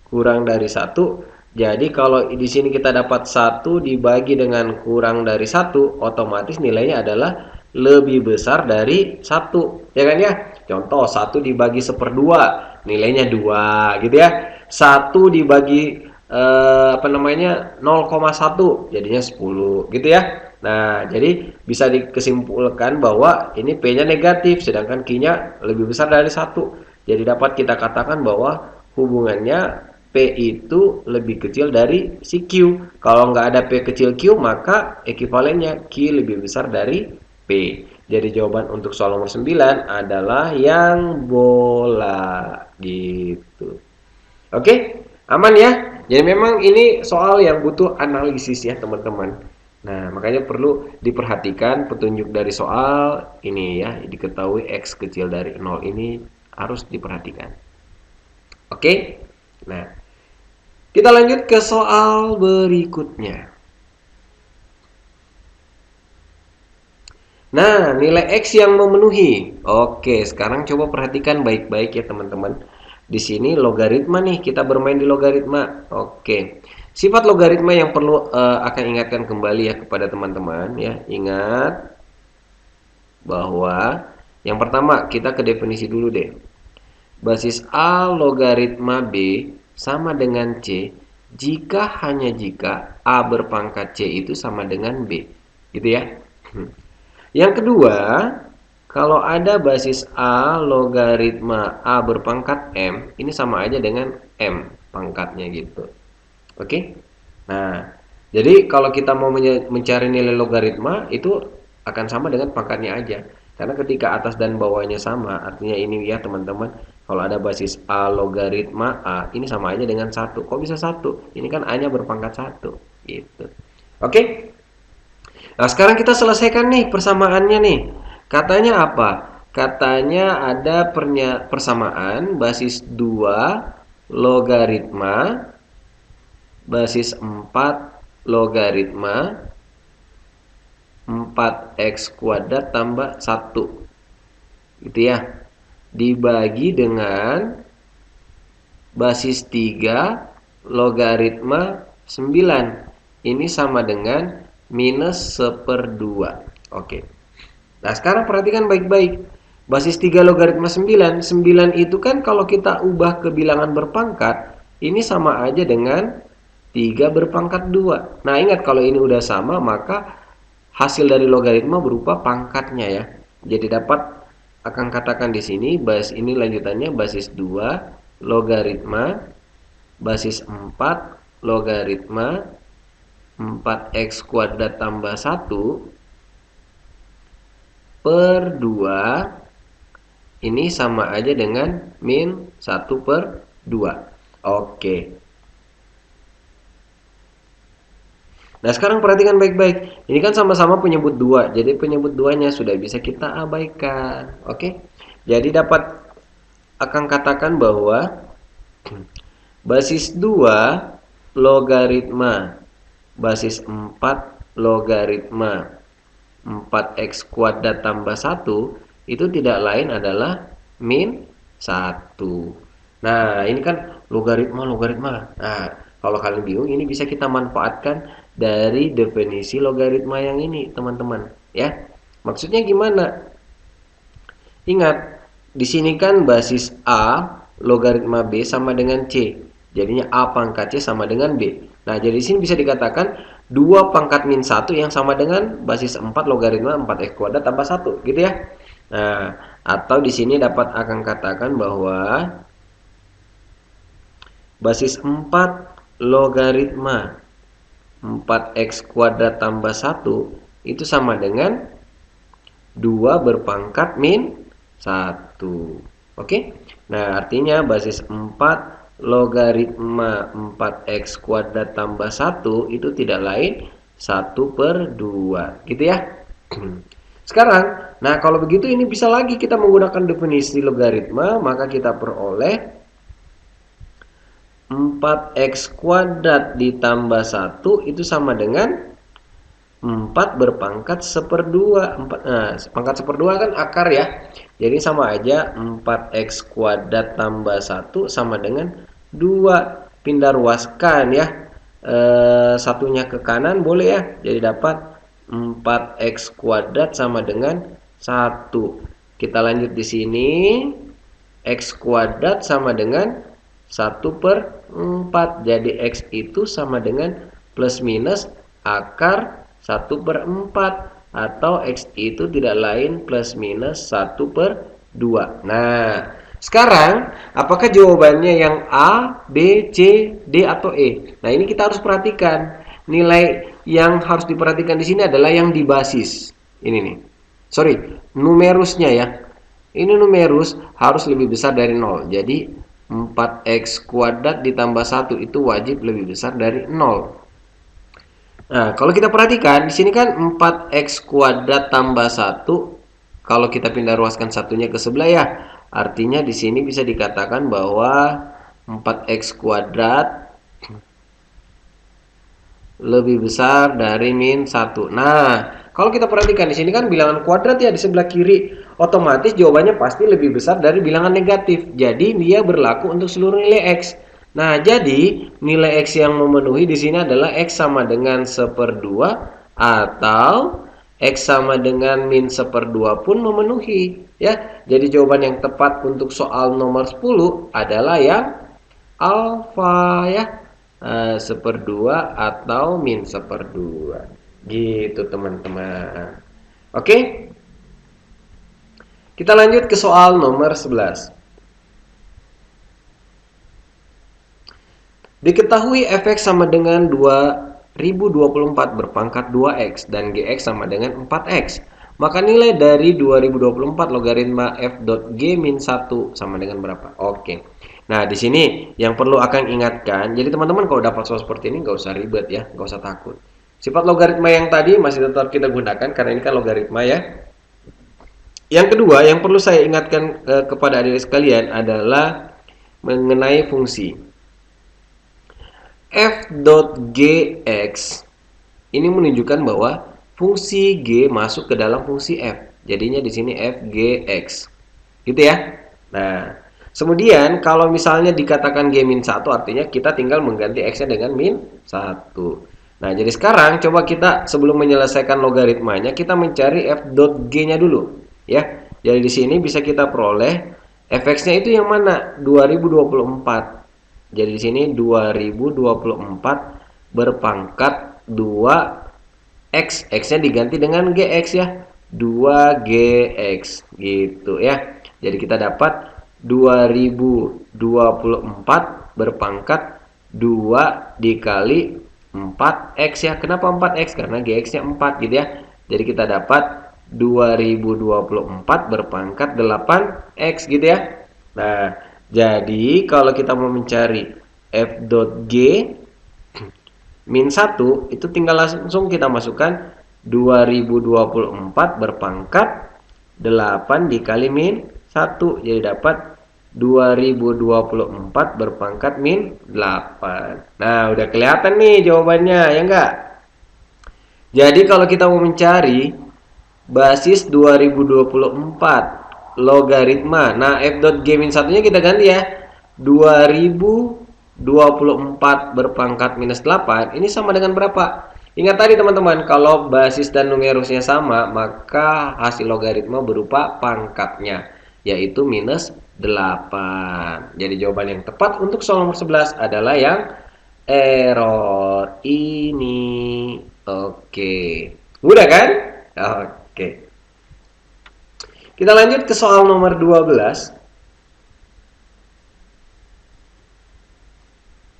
A: kurang dari 1. Jadi kalau di sini kita dapat 1 dibagi dengan kurang dari 1, otomatis nilainya adalah lebih besar dari 1. Ya kan ya? Contoh 1 dibagi 1/2, nilainya 2 gitu ya. 1 dibagi 0,1 jadinya 10 gitu ya. Nah, jadi bisa dikesimpulkan bahwa ini P-nya negatif sedangkan Q-nya lebih besar dari 1. Jadi dapat kita katakan bahwa hubungannya P itu lebih kecil dari si Q. Kalau nggak ada P kecil Q, maka ekivalennya Q lebih besar dari P. Jadi jawaban untuk soal nomor 9 adalah yang bola gitu. Oke, aman ya? Jadi memang ini soal yang butuh analisis ya teman-teman. Nah, makanya perlu diperhatikan petunjuk dari soal ini ya, diketahui X kecil dari 0 ini harus diperhatikan. Oke? Nah, kita lanjut ke soal berikutnya. Nah, nilai X yang memenuhi. Oke, sekarang coba perhatikan baik-baik ya teman-teman. Di sini logaritma nih, kita bermain di logaritma. Oke. Sifat logaritma yang perlu akan ingatkan kembali ya kepada teman-teman ya. Ingat bahwa yang pertama kita ke definisi dulu deh. Basis A logaritma B sama dengan C jika hanya jika A berpangkat C itu sama dengan B. Gitu ya. Yang kedua, kalau ada basis A logaritma A berpangkat M, ini sama aja dengan M pangkatnya gitu. Oke? Nah, jadi kalau kita mau mencari nilai logaritma, itu akan sama dengan pangkatnya aja. Karena ketika atas dan bawahnya sama, artinya ini ya teman-teman, kalau ada basis A logaritma A, ini sama aja dengan 1. Kok bisa 1? Ini kan A-nya berpangkat 1. Gitu. Oke? Nah, sekarang kita selesaikan nih persamaannya nih. Katanya apa? Katanya ada persamaan basis 2 logaritma basis 4 logaritma 4x kuadrat tambah 1. Gitu ya. Dibagi dengan basis 3 logaritma 9. Ini sama dengan minus 1/2. Oke. Nah, sekarang perhatikan baik-baik. Basis 3 logaritma 9. 9 itu kan kalau kita ubah ke bilangan berpangkat, ini sama aja dengan 3 berpangkat 2. Nah, ingat kalau ini udah sama, maka hasil dari logaritma berupa pangkatnya ya. Jadi dapat akan katakan di sini basis ini lanjutannya basis 2 logaritma basis 4 logaritma 4x kuadrat tambah 1 per 2 ini sama aja dengan min 1/2. Oke. Nah, sekarang perhatikan baik-baik. Ini kan sama-sama penyebut 2. Jadi penyebut 2-nya sudah bisa kita abaikan. Oke. Jadi dapat akan katakan bahwa basis 2 logaritma basis 4 logaritma 4x kuadrat tambah 1 itu tidak lain adalah min 1. Nah, ini kan logaritma. Nah, kalau kalian bingung, ini bisa kita manfaatkan dari definisi logaritma yang ini, teman-teman. Ya, maksudnya gimana? Ingat, di sini kan basis A logaritma B sama dengan C. Jadinya A pangkat C sama dengan B. Nah, jadi di sini bisa dikatakan 2 pangkat min 1 yang sama dengan basis 4 logaritma 4x kuadrat tambah 1, gitu ya. Nah, atau di sini dapat akan katakan bahwa basis 4 logaritma 4x kuadrat tambah 1 itu sama dengan 2 berpangkat min 1. Oke? Nah, artinya basis 4 logaritma 4x kuadrat tambah 1 itu tidak lain 1/2. Gitu ya. Sekarang, nah kalau begitu ini bisa lagi kita menggunakan definisi logaritma, maka kita peroleh 4x kuadrat ditambah 1 itu sama dengan 4 berpangkat 1/2. Nah, pangkat 1/2 kan akar ya. Jadi sama aja 4x kuadrat tambah 1 sama dengan 2. Pindah ruaskan ya. Satunya ke kanan boleh ya. Jadi dapat 4x kuadrat sama dengan 1. Kita lanjut di sini. X kuadrat sama dengan 1/4. Jadi X itu sama dengan plus minus akar 1/4. Atau X itu tidak lain plus minus 1/2. Nah, sekarang apakah jawabannya yang A, B, C, D, atau E? Nah, ini kita harus perhatikan. Nilai yang harus diperhatikan di sini adalah yang di basis. Ini nih. Sorry, numerusnya ya. Ini numerus harus lebih besar dari 0. Jadi 4x kuadrat ditambah 1 itu wajib lebih besar dari 0. Nah, kalau kita perhatikan di sini kan 4x kuadrat tambah 1. Kalau kita pindah ruaskan satunya ke sebelah ya. Artinya di sini bisa dikatakan bahwa 4x kuadrat lebih besar dari min 1. Nah, kalau kita perhatikan di sini kan bilangan kuadrat ya di sebelah kiri. Otomatis jawabannya pasti lebih besar dari bilangan negatif. Jadi dia berlaku untuk seluruh nilai X. Nah, jadi nilai X yang memenuhi di sini adalah X sama dengan 1/2 atau X sama dengan min 1/2 pun memenuhi. Ya, jadi jawaban yang tepat untuk soal nomor 10 adalah yang alfa ya. 1/2 atau min 1/2 gitu teman-teman. Oke, kita lanjut ke soal nomor 11. Diketahui fx sama dengan 2024 berpangkat 2x dan gx sama dengan 4x. Maka nilai dari 2024 logaritma f dot g min 1 sama dengan berapa? Oke. Nah, di sini yang perlu akan ingatkan, jadi teman-teman kalau dapat soal seperti ini nggak usah ribet ya, nggak usah takut. Sifat logaritma yang tadi masih tetap kita gunakan karena ini kan logaritma ya. Yang kedua, yang perlu saya ingatkan kepada adik-adik sekalian adalah mengenai fungsi. F dot gx ini menunjukkan bahwa fungsi g masuk ke dalam fungsi f. Jadinya di sini f gx. Gitu ya. Nah, kemudian kalau misalnya dikatakan g min 1 artinya kita tinggal mengganti x-nya dengan min 1. Nah, jadi sekarang coba kita sebelum menyelesaikan logaritmanya kita mencari f dot g-nya dulu ya. Jadi di sini bisa kita peroleh fx-nya itu yang mana? 2024. Jadi di sini 2024 berpangkat 2x. X-nya diganti dengan gx ya. 2gx gitu ya. Jadi kita dapat 2024 berpangkat 2 dikali 4x ya. Kenapa 4x? Karena gx-nya 4 gitu ya. Jadi kita dapat 2024 berpangkat 8x gitu ya. Nah, jadi kalau kita mau mencari f dot g min 1 itu tinggal langsung kita masukkan 2024 berpangkat 8 dikali min 1. Jadi dapat 2024 berpangkat min 8. Nah, udah kelihatan nih jawabannya, ya enggak? Jadi kalau kita mau mencari basis 2024 logaritma. Nah, f dot g min satunya kita ganti ya. 2024 berpangkat minus 8 ini sama dengan berapa? Ingat tadi teman-teman, kalau basis dan numerusnya sama, maka hasil logaritma berupa pangkatnya, yaitu minus 8. Jadi jawaban yang tepat untuk soal nomor 11 adalah yang error ini. Oke. Mudah kan? Oke. Kita lanjut ke soal nomor 12.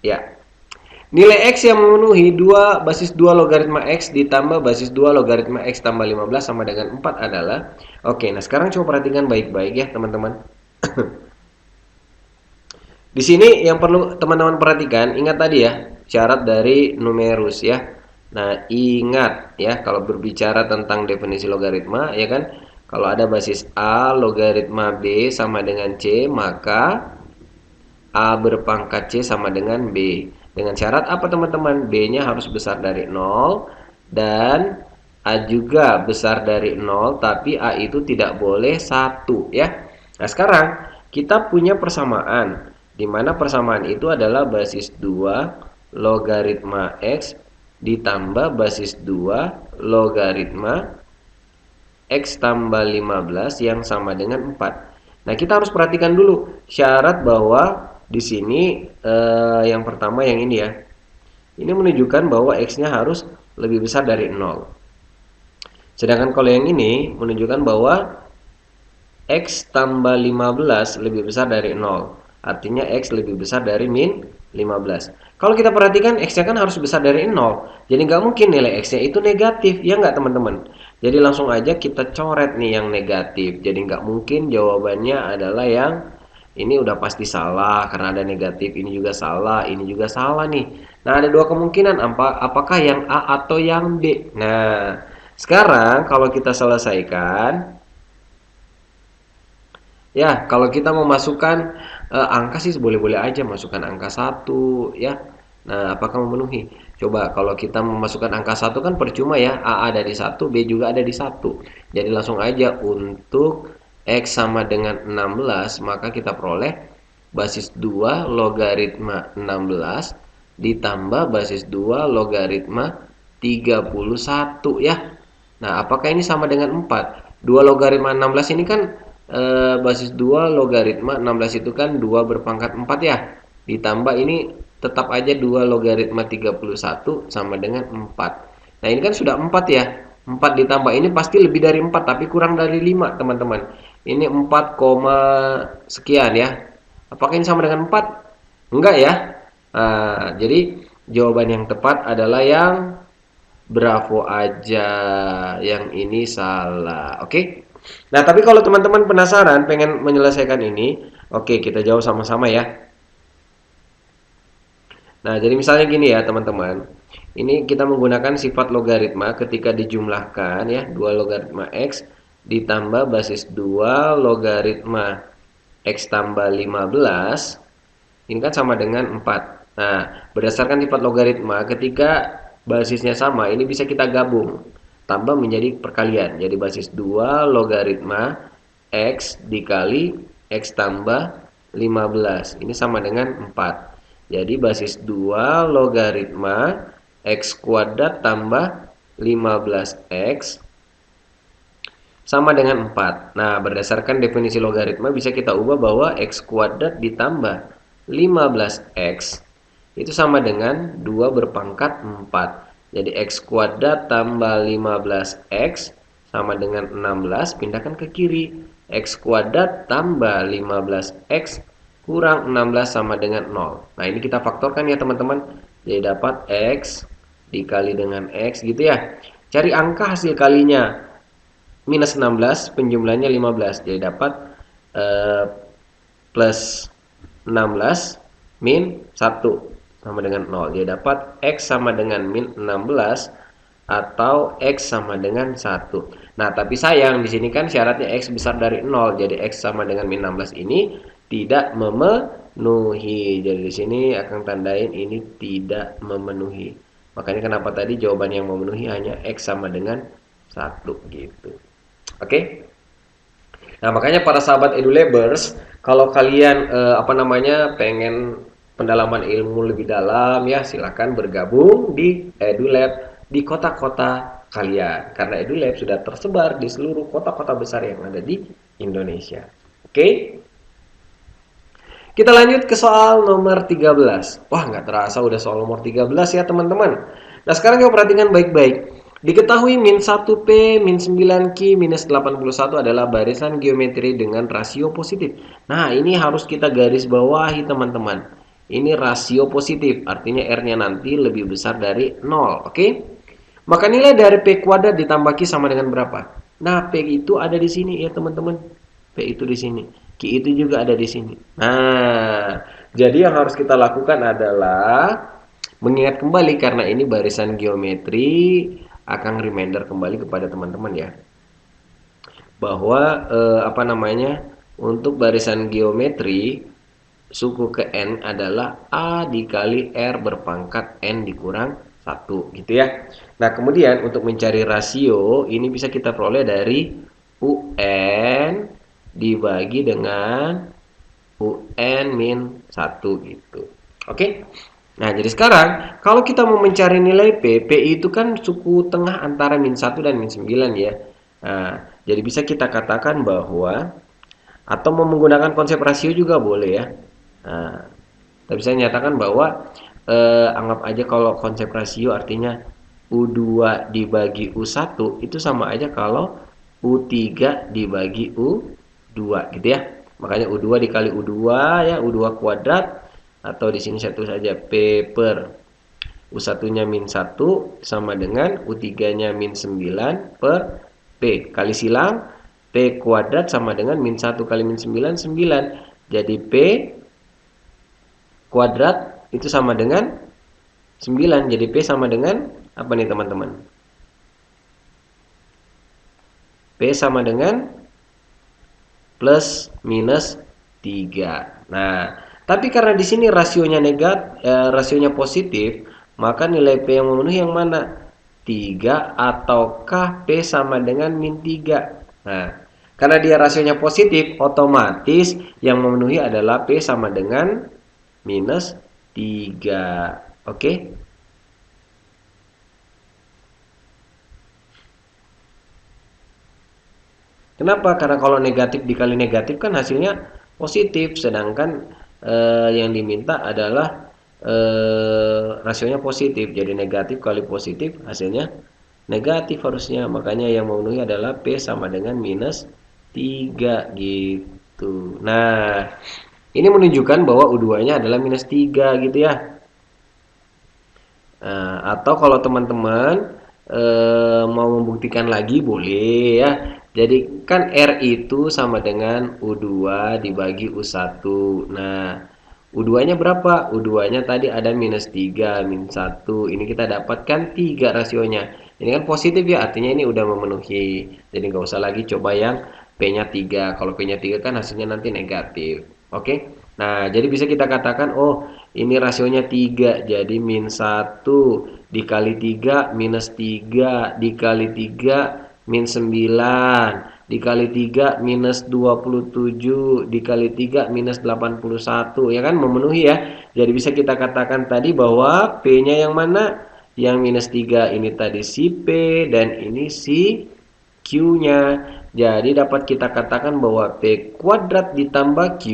A: Ya. Nilai X yang memenuhi 2 basis 2 logaritma X ditambah basis 2 logaritma X tambah 15 sama dengan 4 adalah. Oke, nah sekarang coba perhatikan baik-baik ya teman-teman. Di sini yang perlu teman-teman perhatikan, ingat tadi ya, syarat dari numerus ya. Nah, ingat ya kalau berbicara tentang definisi logaritma ya kan, kalau ada basis A logaritma B sama dengan C, maka A berpangkat C sama dengan B. Dengan syarat apa teman-teman? B-nya harus besar dari 0 dan A juga besar dari 0, tapi A itu tidak boleh 1 ya. Nah, sekarang kita punya persamaan, di mana persamaan itu adalah basis 2 logaritma X ditambah basis 2 logaritma X tambah 15 yang sama dengan 4. Nah, kita harus perhatikan dulu syarat bahwa di sini yang pertama yang ini ya. Ini menunjukkan bahwa X-nya harus lebih besar dari 0. Sedangkan kalau yang ini menunjukkan bahwa X tambah 15 lebih besar dari 0. Artinya X lebih besar dari min 15. Kalau kita perhatikan X-nya kan harus besar dari 0. Jadi nggak mungkin nilai X-nya itu negatif. Ya nggak teman-teman? Jadi langsung aja kita coret nih yang negatif. Jadi nggak mungkin jawabannya adalah yang ini udah pasti salah karena ada negatif. Ini juga salah, ini juga salah nih. Nah, ada dua kemungkinan, apakah yang A atau yang B. Nah, sekarang kalau kita selesaikan, ya, kalau kita memasukkan angka sih boleh-boleh aja masukkan angka satu, ya. Nah, apakah memenuhi? Coba kalau kita memasukkan angka satu kan percuma ya, A ada di satu, B juga ada di satu. Jadi langsung aja untuk X sama dengan 16, maka kita peroleh basis 2 logaritma 16 ditambah basis 2 logaritma 31 ya. Nah, apakah ini sama dengan 4? 2 logaritma 16 ini kan basis 2 logaritma 16 itu kan 2 berpangkat 4 ya. Ditambah ini tetap aja 2 logaritma 31 sama dengan 4. Nah, ini kan sudah 4 ya. 4 ditambah ini pasti lebih dari 4 tapi kurang dari 5, teman-teman. Ini 4, sekian ya. Apakah ini sama dengan 4? Enggak ya. Nah, jadi jawaban yang tepat adalah yang bravo aja. Yang ini salah. Oke? Nah, tapi kalau teman-teman penasaran pengen menyelesaikan ini, oke, kita jawab sama-sama ya. Nah, jadi misalnya gini ya, teman-teman. Ini kita menggunakan sifat logaritma ketika dijumlahkan ya, 2 logaritma X ditambah basis 2 logaritma X tambah 15. Ini kan sama dengan 4. Nah, berdasarkan sifat logaritma, ketika basisnya sama, ini bisa kita gabung. Tambah menjadi perkalian. Jadi basis 2 logaritma X dikali X tambah 15. Ini sama dengan 4. Jadi basis 2 logaritma X kuadrat tambah 15X sama dengan 4. Nah, berdasarkan definisi logaritma bisa kita ubah bahwa X kuadrat ditambah 15X itu sama dengan 2 berpangkat 4. Jadi X kuadrat tambah 15X sama dengan 16, pindahkan ke kiri. X kuadrat tambah 15X kurang 16 sama dengan 0. Nah, ini kita faktorkan ya teman-teman. Jadi dapat X dikali dengan X gitu ya. Cari angka hasil kalinya. Minus 16, penjumlahnya 15. Jadi dapat plus 16 min 1 sama dengan 0. Jadi dapat X sama dengan min 16 atau X sama dengan 1. Nah, tapi sayang di sini kan syaratnya X besar dari 0. Jadi X sama dengan min 16 ini tidak memenuhi. Jadi di sini akan tandain ini tidak memenuhi. Makanya kenapa tadi jawaban yang memenuhi hanya X sama dengan 1 gitu. Oke? Nah, makanya para sahabat edulabers, kalau kalian pengen pendalaman ilmu lebih dalam ya, silakan bergabung di EduLab di kota-kota kalian. Karena EduLab sudah tersebar di seluruh kota-kota besar yang ada di Indonesia. Oke? Kita lanjut ke soal nomor 13. Wah, nggak terasa udah soal nomor 13 ya, teman-teman. Nah, sekarang kita perhatikan baik-baik. Diketahui min 1P, min 9Q, minus 81 adalah barisan geometri dengan rasio positif. Nah, ini harus kita garis bawahi, teman-teman. Ini rasio positif, artinya R-nya nanti lebih besar dari 0, oke? Maka nilai dari P kuadrat ditambah Q sama dengan berapa? Nah, P itu ada di sini ya, teman-teman. P itu di sini. Q itu juga ada di sini. Nah, jadi yang harus kita lakukan adalah mengingat kembali karena ini barisan geometri, akan reminder kembali kepada teman-teman ya bahwa untuk barisan geometri suku ke N adalah A dikali R berpangkat N dikurang 1 gitu ya. Nah, kemudian untuk mencari rasio ini bisa kita peroleh dari UN dibagi dengan UN min 1 gitu. Oke? Nah, jadi sekarang kalau kita mau mencari nilai P, P itu kan suku tengah antara min 1 dan min 9 ya. Nah, jadi bisa kita katakan bahwa atau mau menggunakan konsep rasio juga boleh ya. Nah, kita bisa nyatakan bahwa anggap aja kalau konsep rasio artinya U2 dibagi U1 itu sama aja kalau U3 dibagi U2 gitu ya. Makanya U2 dikali U2 ya, U2 kuadrat atau di sini satu saja P per U1-nya min 1 sama dengan U3-nya min 9 per P. Kali silang P kuadrat sama dengan min 1 kali min 9, 9. Jadi P kuadrat itu sama dengan 9. Jadi P sama dengan apa nih teman-teman? P sama dengan plus minus 3. Nah, tapi karena di sini rasionya positif, maka nilai P yang memenuhi yang mana? 3 ataukah P sama dengan min 3? Nah, karena dia rasionya positif, otomatis yang memenuhi adalah P sama dengan minus 3. Oke? Kenapa? Karena kalau negatif dikali negatif kan hasilnya positif, sedangkan yang diminta adalah rasionya positif. Jadi negatif kali positif hasilnya negatif harusnya. Makanya yang memenuhi adalah P sama dengan minus 3 gitu. Nah, ini menunjukkan bahwa U2-nya adalah minus 3 gitu ya. Atau kalau teman-teman mau membuktikan lagi boleh ya. Jadi kan R itu sama dengan U2 dibagi U1. Nah, U2-nya berapa? U2-nya tadi ada minus 3, min 1. Ini kita dapatkan 3 rasionya. Ini kan positif ya, artinya ini udah memenuhi. Jadi nggak usah lagi coba yang P-nya 3. Kalau P-nya 3 kan hasilnya nanti negatif. Oke? Nah, jadi bisa kita katakan, oh ini rasionya 3, jadi min 1 dikali 3 minus 3 dikali 3 min 9 dikali 3 minus 27 dikali 3 minus 81 ya kan memenuhi ya. Jadi bisa kita katakan tadi bahwa P-nya yang mana? Yang minus 3 ini tadi si P dan ini si Q-nya. Jadi dapat kita katakan bahwa P kuadrat ditambah Q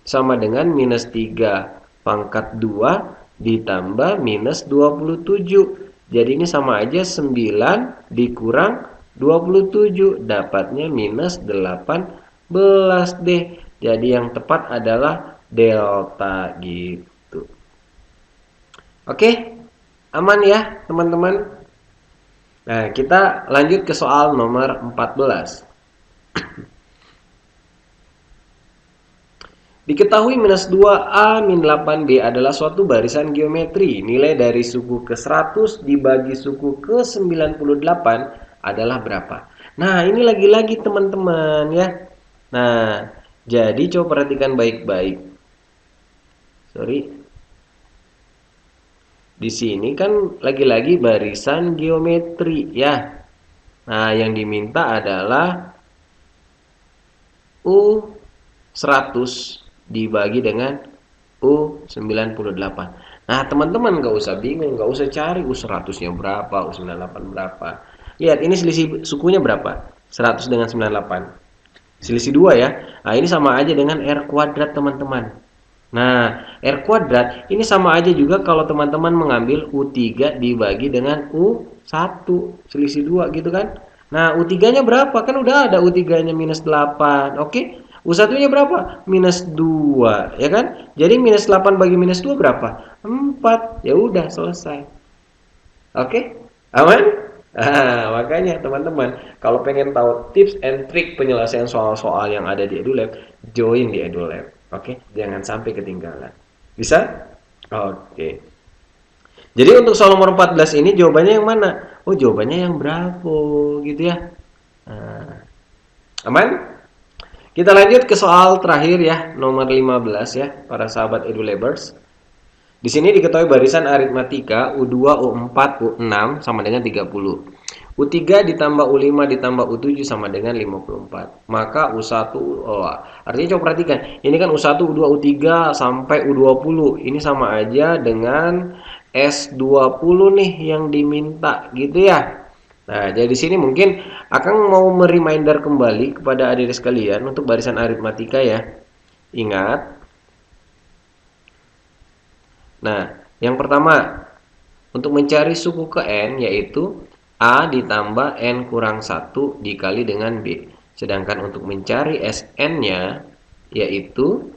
A: sama dengan minus 3 pangkat 2 ditambah minus 27. Jadi ini sama aja 9 dikurang 27. Dapatnya minus 18 deh. Jadi yang tepat adalah delta gitu. Oke, aman ya teman-teman? Nah, kita lanjut ke soal nomor 14. Diketahui minus 2A min 8B adalah suatu barisan geometri. Nilai dari suku ke 100 dibagi suku ke 98 adalah berapa? Nah, ini lagi-lagi teman-teman ya. Nah, jadi coba perhatikan baik-baik. Sorry. Di sini kan lagi-lagi barisan geometri ya. Nah, yang diminta adalah U100 dibagi dengan U98. Nah, teman-teman nggak usah bingung, nggak usah cari U100-nya berapa, U98 berapa. Lihat, ini selisih sukunya berapa? 100 dengan 98. Selisih 2 ya. Nah, ini sama aja dengan R kuadrat, teman-teman. Nah, R kuadrat ini sama aja juga kalau teman-teman mengambil U3 dibagi dengan U1. Selisih 2 gitu kan. Nah, U3-nya berapa? Kan udah ada U3-nya minus 8. Oke. U1-nya berapa? Minus 2, ya kan? Jadi minus 8 bagi minus 2 berapa? 4. Ya udah, selesai. Oke? Aman? Makanya teman-teman, kalau pengen tahu tips and trick penyelesaian soal-soal yang ada di EduLab, join di EduLab. Oke? Jangan sampai ketinggalan. Bisa? Oke. Jadi untuk soal nomor 14 ini jawabannya yang mana? Oh, jawabannya yang Bravo, gitu ya. Nah, aman? Kita lanjut ke soal terakhir ya, nomor 15 ya, para sahabat EduLabers. Di sini diketahui barisan aritmatika U2, U4, U6 sama dengan 30. U3 ditambah U5 ditambah U7 sama dengan 54. Maka U1, artinya coba perhatikan. Ini kan U1, U2, U3 sampai U20. Ini sama aja dengan S20 nih yang diminta gitu ya. Nah, jadi di sini mungkin Akang mau mereminder kembali kepada adik-adik sekalian untuk barisan aritmatika ya. Ingat. Nah, yang pertama, untuk mencari suku ke N yaitu A ditambah N kurang 1 dikali dengan B. Sedangkan untuk mencari Sn-nya yaitu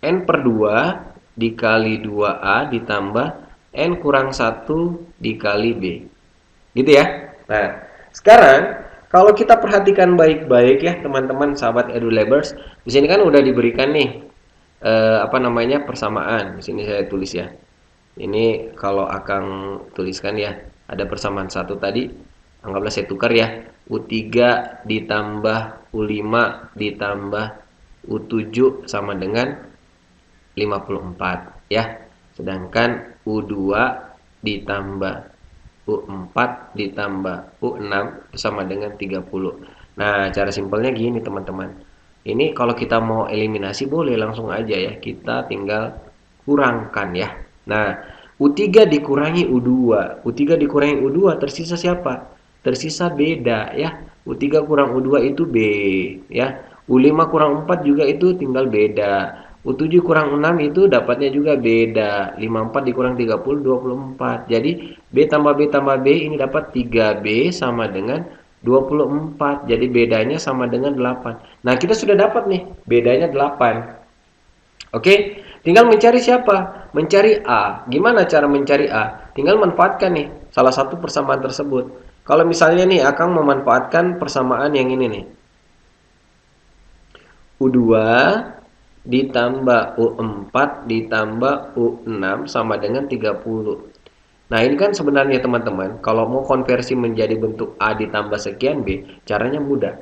A: N per 2 dikali 2A ditambah N kurang 1 dikali B. Gitu ya. Nah, sekarang kalau kita perhatikan baik-baik ya teman-teman sahabat EduLabers, di sini kan udah diberikan nih persamaan. Di sini saya tulis ya. Ini kalau Akang tuliskan ya, ada persamaan satu tadi, anggaplah saya tukar ya. U3 ditambah U5 ditambah U7 sama dengan 54 ya. Sedangkan U2 ditambah U4 ditambah U6 sama dengan 30. Nah, cara simpelnya gini teman-teman. Ini kalau kita mau eliminasi boleh langsung aja ya. Kita tinggal kurangkan ya. Nah, U3 dikurangi U2. U3 dikurangi U2 tersisa siapa? Tersisa beda ya. U3 kurang U2 itu B ya. U5 kurang 4 juga itu tinggal beda. U7 kurang 6 itu dapatnya juga beda. 54 dikurang 30, 24. Jadi B tambah B tambah B ini dapat 3B sama dengan 24. Jadi bedanya sama dengan 8. Nah, kita sudah dapat nih. Bedanya 8. Oke, tinggal mencari siapa? Mencari A. Gimana cara mencari A? Tinggal manfaatkan nih salah satu persamaan tersebut. Kalau misalnya nih Akang memanfaatkan persamaan yang ini nih. U2 ditambah U4 ditambah U6 sama dengan 30. Nah, ini kan sebenarnya teman-teman, kalau mau konversi menjadi bentuk A ditambah sekian B, caranya mudah.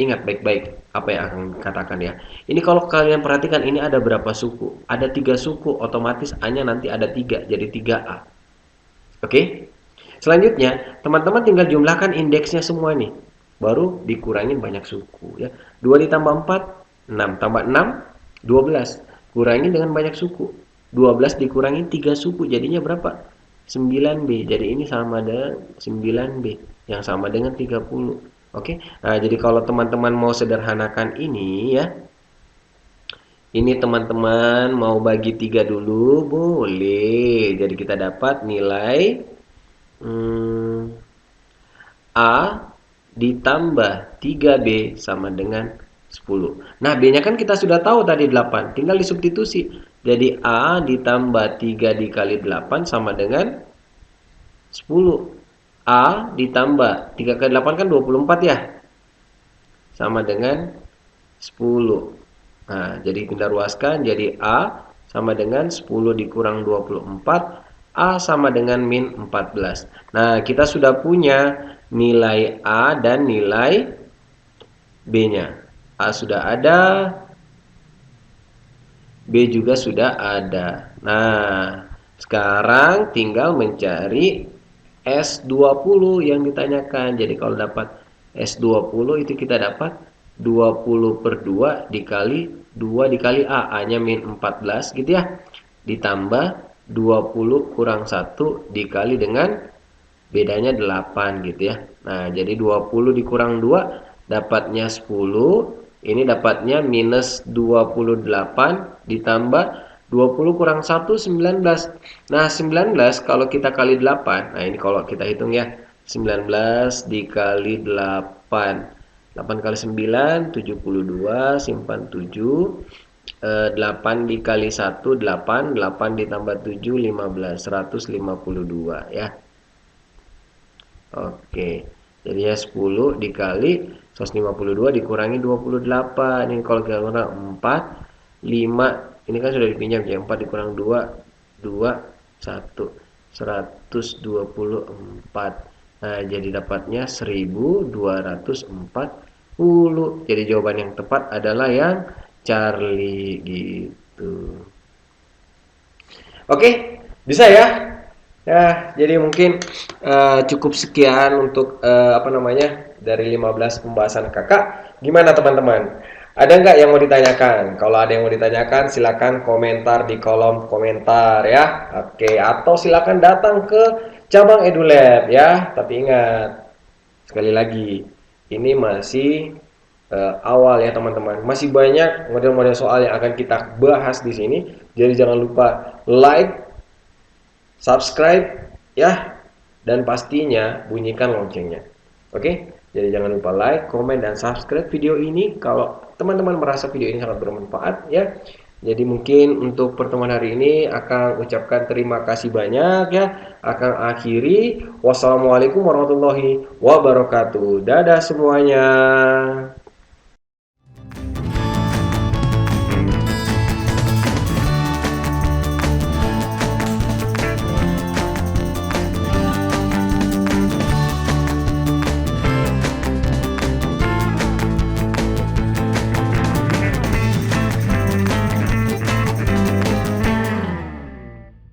A: Ingat baik-baik apa yang akan katakan ya. Ini kalau kalian perhatikan ini ada berapa suku? Ada 3 suku, otomatis A-nya nanti ada 3, jadi 3A. Oke? Selanjutnya, teman-teman tinggal jumlahkan indeksnya semua nih. Baru dikurangin banyak suku ya. 2 ditambah 4, 6 tambah 6, 12. Kurangin dengan banyak suku. 12 dikurangin 3 suku, jadinya berapa? 9B. Jadi ini sama dengan 9B yang sama dengan 30. Oke. Nah, jadi kalau teman-teman mau sederhanakan ini ya. Ini teman-teman mau bagi 3 dulu boleh. Jadi kita dapat nilai A ditambah 3B sama dengan 10. Nah, B-nya kan kita sudah tahu tadi 8. Tinggal disubstitusi. Jadi A ditambah 3 dikali 8 sama dengan 10. A ditambah 3 kali 8 kan 24 ya. Sama dengan 10. Nah, jadi kita ruaskan jadi A sama dengan 10 dikurang 24. A sama dengan min 14. Nah, kita sudah punya nilai A dan nilai B-nya. A sudah ada, B juga sudah ada. Nah, sekarang tinggal mencari S20 yang ditanyakan. Jadi kalau dapat S20 itu kita dapat 20 per 2 dikali 2 dikali A. A-nya min 14 gitu ya. Ditambah 20 kurang 1 dikali dengan bedanya 8 gitu ya. Nah, jadi 20 dikurang 2 dapatnya 10. Ini dapatnya minus 28 ditambah 20 kurang 1, 19. Nah, 19 kalau kita kali 8. Nah, ini kalau kita hitung ya. 19 dikali 8. 8 kali 9, 72. Simpan 7. 8 dikali 1, 8. 8 ditambah 7, 15. 152 ya. Oke. Jadinya 10 dikali 152 dikurangi 28. Ini kalau kita kurang 4, 5. Ini kan sudah dipinjam ya. 4 dikurang 2, 2, 1. 124. Nah, jadi dapatnya 1240. Jadi jawaban yang tepat adalah yang Charlie gitu. Oke, bisa ya? Ya, jadi mungkin cukup sekian untuk dari 15 pembahasan kakak. Gimana teman-teman? Ada nggak yang mau ditanyakan? Kalau ada yang mau ditanyakan, silakan komentar di kolom komentar ya. Oke, atau silakan datang ke cabang EduLab ya. Tapi ingat, sekali lagi, ini masih awal ya teman-teman. Masih banyak model-model soal yang akan kita bahas di sini. Jadi jangan lupa like, subscribe ya, dan pastinya bunyikan loncengnya. Oke? Jadi jangan lupa like, komen, dan subscribe video ini kalau teman-teman merasa video ini sangat bermanfaat ya. Jadi mungkin untuk pertemuan hari ini akan ucapkan terima kasih banyak ya. Akan akhiri. Wassalamualaikum warahmatullahi wabarakatuh. Dadah semuanya.